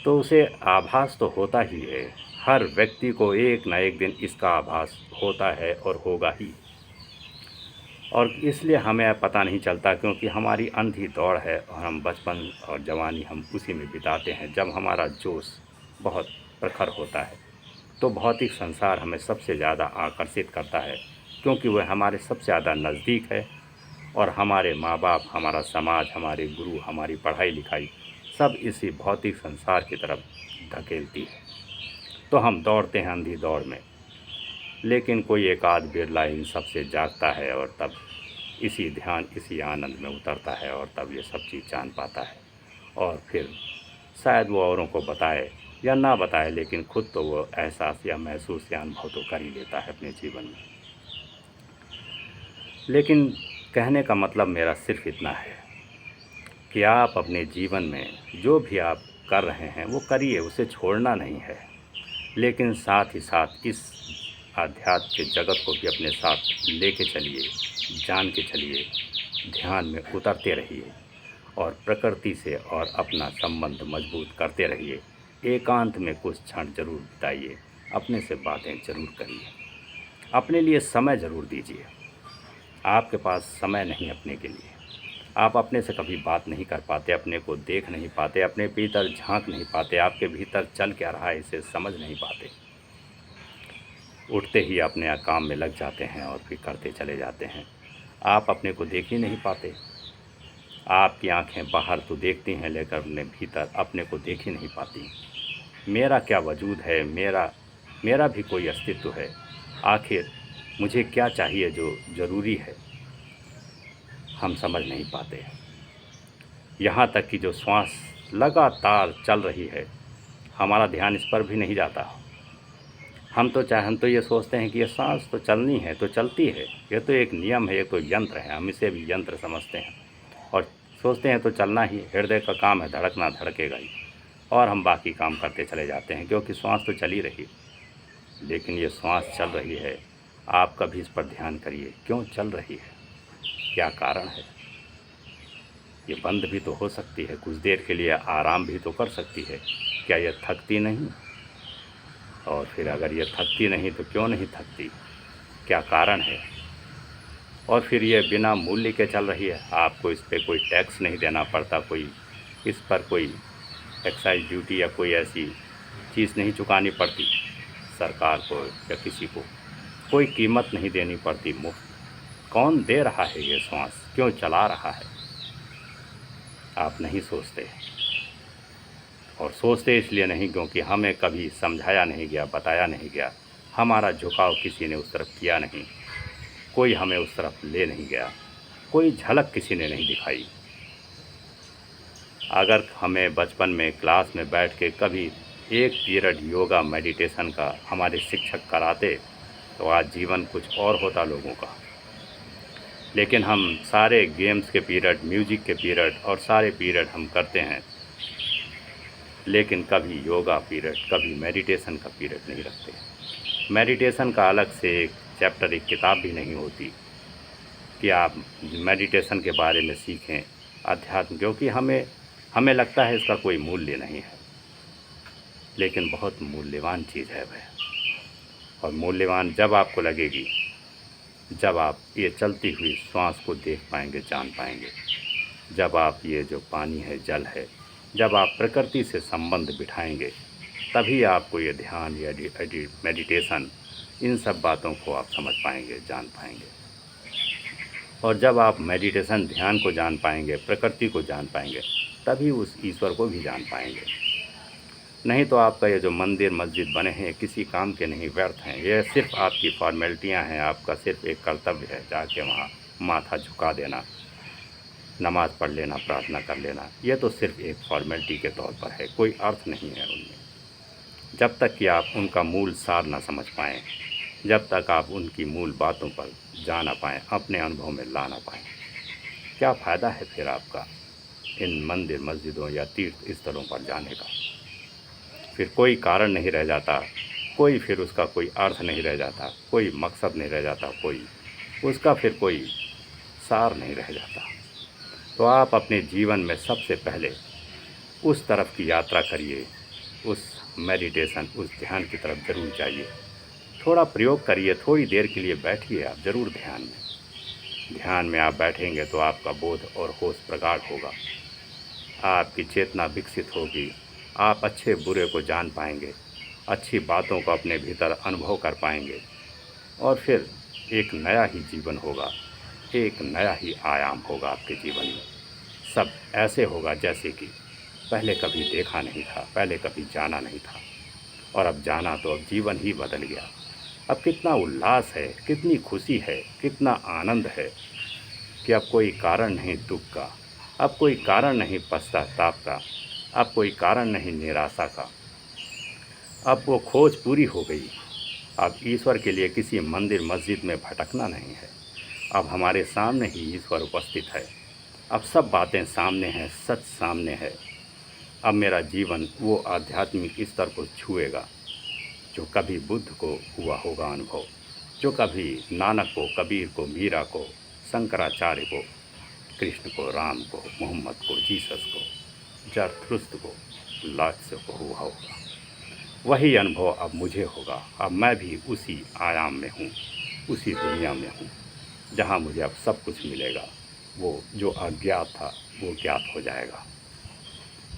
तो उसे आभास तो होता ही है, हर व्यक्ति को एक न एक दिन इसका आभास होता है और होगा ही। और इसलिए हमें अब पता नहीं चलता, क्योंकि हमारी अंधी दौड़ है और हम बचपन और जवानी हम उसी में बिताते हैं। जब हमारा जोश बहुत प्रखर होता है तो भौतिक संसार हमें सबसे ज़्यादा आकर्षित करता है, क्योंकि वह हमारे सबसे ज़्यादा नज़दीक है और हमारे माँ बाप, हमारा समाज, हमारे गुरु, हमारी पढ़ाई लिखाई सब इसी भौतिक संसार की तरफ धकेलती है। तो हम दौड़ते हैं अंधी दौड़ में, लेकिन कोई एक आध बिरला इन सब से जागता है और तब इसी ध्यान, इसी आनंद में उतरता है और तब ये सब चीज़ जान पाता है। और फिर शायद वो औरों को बताए या ना बताए, लेकिन खुद तो वो एहसास या महसूस या अनुभव तो कर ही लेता है अपने जीवन में। लेकिन कहने का मतलब मेरा सिर्फ इतना है कि आप अपने जीवन में जो भी आप कर रहे हैं वो करिए, उसे छोड़ना नहीं है, लेकिन साथ ही साथ इस आध्यात्म के जगत को भी अपने साथ लेके चलिए, जान के चलिए, ध्यान में उतरते रहिए और प्रकृति से और अपना संबंध मजबूत करते रहिए। एकांत में कुछ क्षण ज़रूर बिताइए, अपने से बातें ज़रूर करिए, अपने लिए समय ज़रूर दीजिए। आपके पास समय नहीं अपने के लिए, आप अपने से कभी बात नहीं कर पाते, अपने को देख नहीं पाते, अपने भीतर झांक नहीं पाते, आपके भीतर चल क्या रहा है इसे समझ नहीं पाते। उठते ही अपने काम में लग जाते हैं और फिर करते चले जाते हैं। आप अपने को देख ही नहीं पाते। आपकी आंखें बाहर तो देखती हैं, लेकर अपने भीतर अपने को देख ही नहीं पाती। मेरा क्या वजूद है, मेरा भी कोई अस्तित्व है, आखिर मुझे क्या चाहिए जो ज़रूरी है, हम समझ नहीं पाते। यहाँ तक कि जो श्वास लगातार चल रही है, हमारा ध्यान इस पर भी नहीं जाता। हम तो ये सोचते हैं कि ये सांस तो चलनी है तो चलती है, ये तो एक नियम है, ये तो यंत्र है, हम इसे भी यंत्र समझते हैं और सोचते हैं तो चलना ही, हृदय का काम है, धड़कना धड़केगा ही, और हम बाकी काम करते चले जाते हैं, क्योंकि श्वास तो चल ही रही है। लेकिन ये श्वास चल रही है, आप कभी इस पर ध्यान करिए, क्यों चल रही है, क्या कारण है। ये बंद भी तो हो सकती है, कुछ देर के लिए आराम भी तो कर सकती है, क्या ये थकती नहीं? और फिर अगर ये थकती नहीं तो क्यों नहीं थकती, क्या कारण है? और फिर ये बिना मूल्य के चल रही है, आपको इस पर कोई टैक्स नहीं देना पड़ता, कोई इस पर कोई एक्साइज ड्यूटी या कोई ऐसी चीज़ नहीं चुकानी पड़ती सरकार को या किसी को, कोई कीमत नहीं देनी पड़ती, मुफ्त। कौन दे रहा है ये श्वास, क्यों चला रहा है? आप नहीं सोचते, और सोचते इसलिए नहीं क्योंकि हमें कभी समझाया नहीं गया, बताया नहीं गया, हमारा झुकाव किसी ने उस तरफ किया नहीं, कोई हमें उस तरफ ले नहीं गया, कोई झलक किसी ने नहीं दिखाई। अगर हमें बचपन में क्लास में बैठ के कभी एक पीरियड योगा मेडिटेशन का हमारे शिक्षक कराते तो आज जीवन कुछ और होता लोगों का। लेकिन हम सारे गेम्स के पीरियड, म्यूजिक के पीरियड और सारे पीरियड हम करते हैं, लेकिन कभी योगा पीरियड, कभी मेडिटेशन का पीरियड नहीं रखते। मेडिटेशन का अलग से एक चैप्टर, एक किताब भी नहीं होती कि आप मेडिटेशन के बारे में सीखें, अध्यात्म, क्योंकि हमें लगता है इसका कोई मूल्य नहीं है, लेकिन बहुत मूल्यवान चीज़ है वह। और मूल्यवान जब आपको लगेगी जब आप ये चलती हुई श्वास को देख पाएंगे, जान पाएंगे, जब आप ये जो पानी है, जल है, जब आप प्रकृति से संबंध बिठाएंगे, तभी आपको ये ध्यान या मेडिटेशन, इन सब बातों को आप समझ पाएंगे, जान पाएंगे। और जब आप मेडिटेशन, ध्यान को जान पाएंगे, प्रकृति को जान पाएंगे, तभी उस ईश्वर को भी जान पाएंगे। नहीं तो आपका ये जो मंदिर मस्जिद बने हैं किसी काम के नहीं, व्यर्थ हैं, ये सिर्फ आपकी फॉर्मेलिटियां हैं, आपका सिर्फ एक कर्तव्य है जाके वहाँ माथा झुका देना, नमाज़ पढ़ लेना, प्रार्थना कर लेना, ये तो सिर्फ एक फॉर्मेलिटी के तौर पर है, कोई अर्थ नहीं है उनमें। जब तक कि आप उनका मूल सार ना समझ पाएँ, जब तक आप उनकी मूल बातों पर जा ना पाएँ, अपने अनुभव में ला ना पाएँ, क्या फ़ायदा है फिर आपका इन मंदिर मस्जिदों या तीर्थ स्थलों पर जाने का। फिर कोई कारण नहीं रह जाता, कोई फिर उसका कोई अर्थ नहीं रह जाता, कोई मकसद नहीं रह जाता, कोई उसका फिर कोई सार नहीं रह जाता। तो आप अपने जीवन में सबसे पहले उस तरफ की यात्रा करिए, उस मेडिटेशन, उस ध्यान की तरफ ज़रूर जाइए। थोड़ा प्रयोग करिए, थोड़ी देर के लिए बैठिए आप ज़रूर ध्यान में। ध्यान में आप बैठेंगे तो आपका बोध और होश प्रगाढ़ होगा, आपकी चेतना विकसित होगी, आप अच्छे बुरे को जान पाएंगे, अच्छी बातों को अपने भीतर अनुभव कर पाएंगे और फिर एक नया ही जीवन होगा, एक नया ही आयाम होगा आपके जीवन में। सब ऐसे होगा जैसे कि पहले कभी देखा नहीं था, पहले कभी जाना नहीं था, और अब जाना तो अब जीवन ही बदल गया। अब कितना उल्लास है, कितनी खुशी है, कितना आनंद है कि अब कोई कारण नहीं दुख का, अब कोई कारण नहीं पश्चाताप का, अब कोई कारण नहीं निराशा का। अब वो खोज पूरी हो गई। अब ईश्वर के लिए किसी मंदिर मस्जिद में भटकना नहीं है, अब हमारे सामने ही ईश्वर उपस्थित है। अब सब बातें सामने हैं, सच सामने है। अब मेरा जीवन वो आध्यात्मिक स्तर को छुएगा जो कभी बुद्ध को हुआ होगा अनुभव, जो कभी नानक को, कबीर को, मीरा को, शंकराचार्य को, कृष्ण को, राम को, मोहम्मद को, जीसस को, जरथुस्त्र को, लात्से को हुआ होगा। वही अनुभव अब मुझे होगा। अब मैं भी उसी आयाम में हूँ, उसी दुनिया में हूँ जहाँ मुझे अब सब कुछ मिलेगा। वो जो अज्ञात था वो ज्ञात हो जाएगा,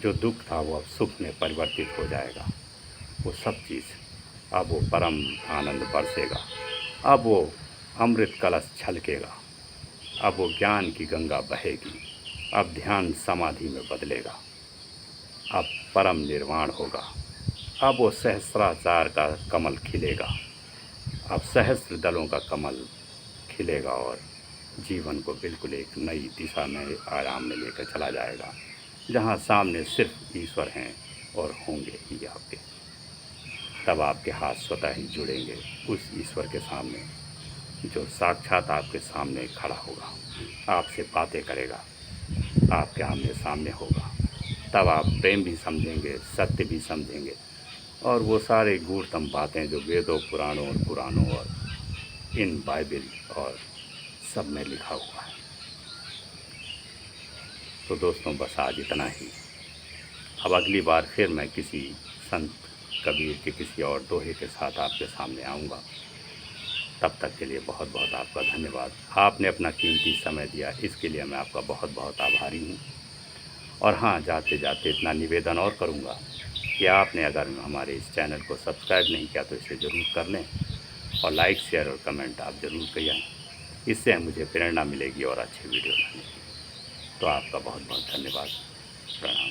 जो दुख था वो अब सुख में परिवर्तित हो जाएगा। वो सब चीज़ अब वो परम आनंद बरसेगा, अब वो अमृत कलश छलकेगा, अब वो ज्ञान की गंगा बहेगी, अब ध्यान समाधि में बदलेगा, अब परम निर्वाण होगा, अब वो सहस्राचार का कमल खिलेगा, अब सहस्त्र दलों का कमल खिलेगा और जीवन को बिल्कुल एक नई दिशा में, आयाम में लेकर चला जाएगा, जहाँ सामने सिर्फ ईश्वर हैं और होंगे ही आपके। तब आपके हाथ स्वतः ही जुड़ेंगे उस ईश्वर के सामने जो साक्षात आपके सामने खड़ा होगा, आपसे बातें करेगा, आपके आमने सामने होगा। तब आप प्रेम भी समझेंगे, सत्य भी समझेंगे और वो सारे गूढ़तम बातें जो वेदों, पुराणों और पुराणों और इन बाइबल और सब में लिखा हुआ है। तो दोस्तों बस आज इतना ही। अब अगली बार फिर मैं किसी संत कबीर के किसी और दोहे के साथ आपके सामने आऊँगा। तब तक के लिए बहुत बहुत आपका धन्यवाद। आपने अपना कीमती समय दिया, इसके लिए मैं आपका बहुत बहुत आभारी हूँ। और हाँ, जाते जाते इतना निवेदन और करूँगा कि आपने अगर हमारे इस चैनल को सब्सक्राइब नहीं किया तो इसे ज़रूर कर लें और लाइक, शेयर और कमेंट आप ज़रूर करिए। इससे मुझे प्रेरणा मिलेगी और अच्छे वीडियो बनाने की। तो आपका बहुत बहुत धन्यवाद। प्रणाम।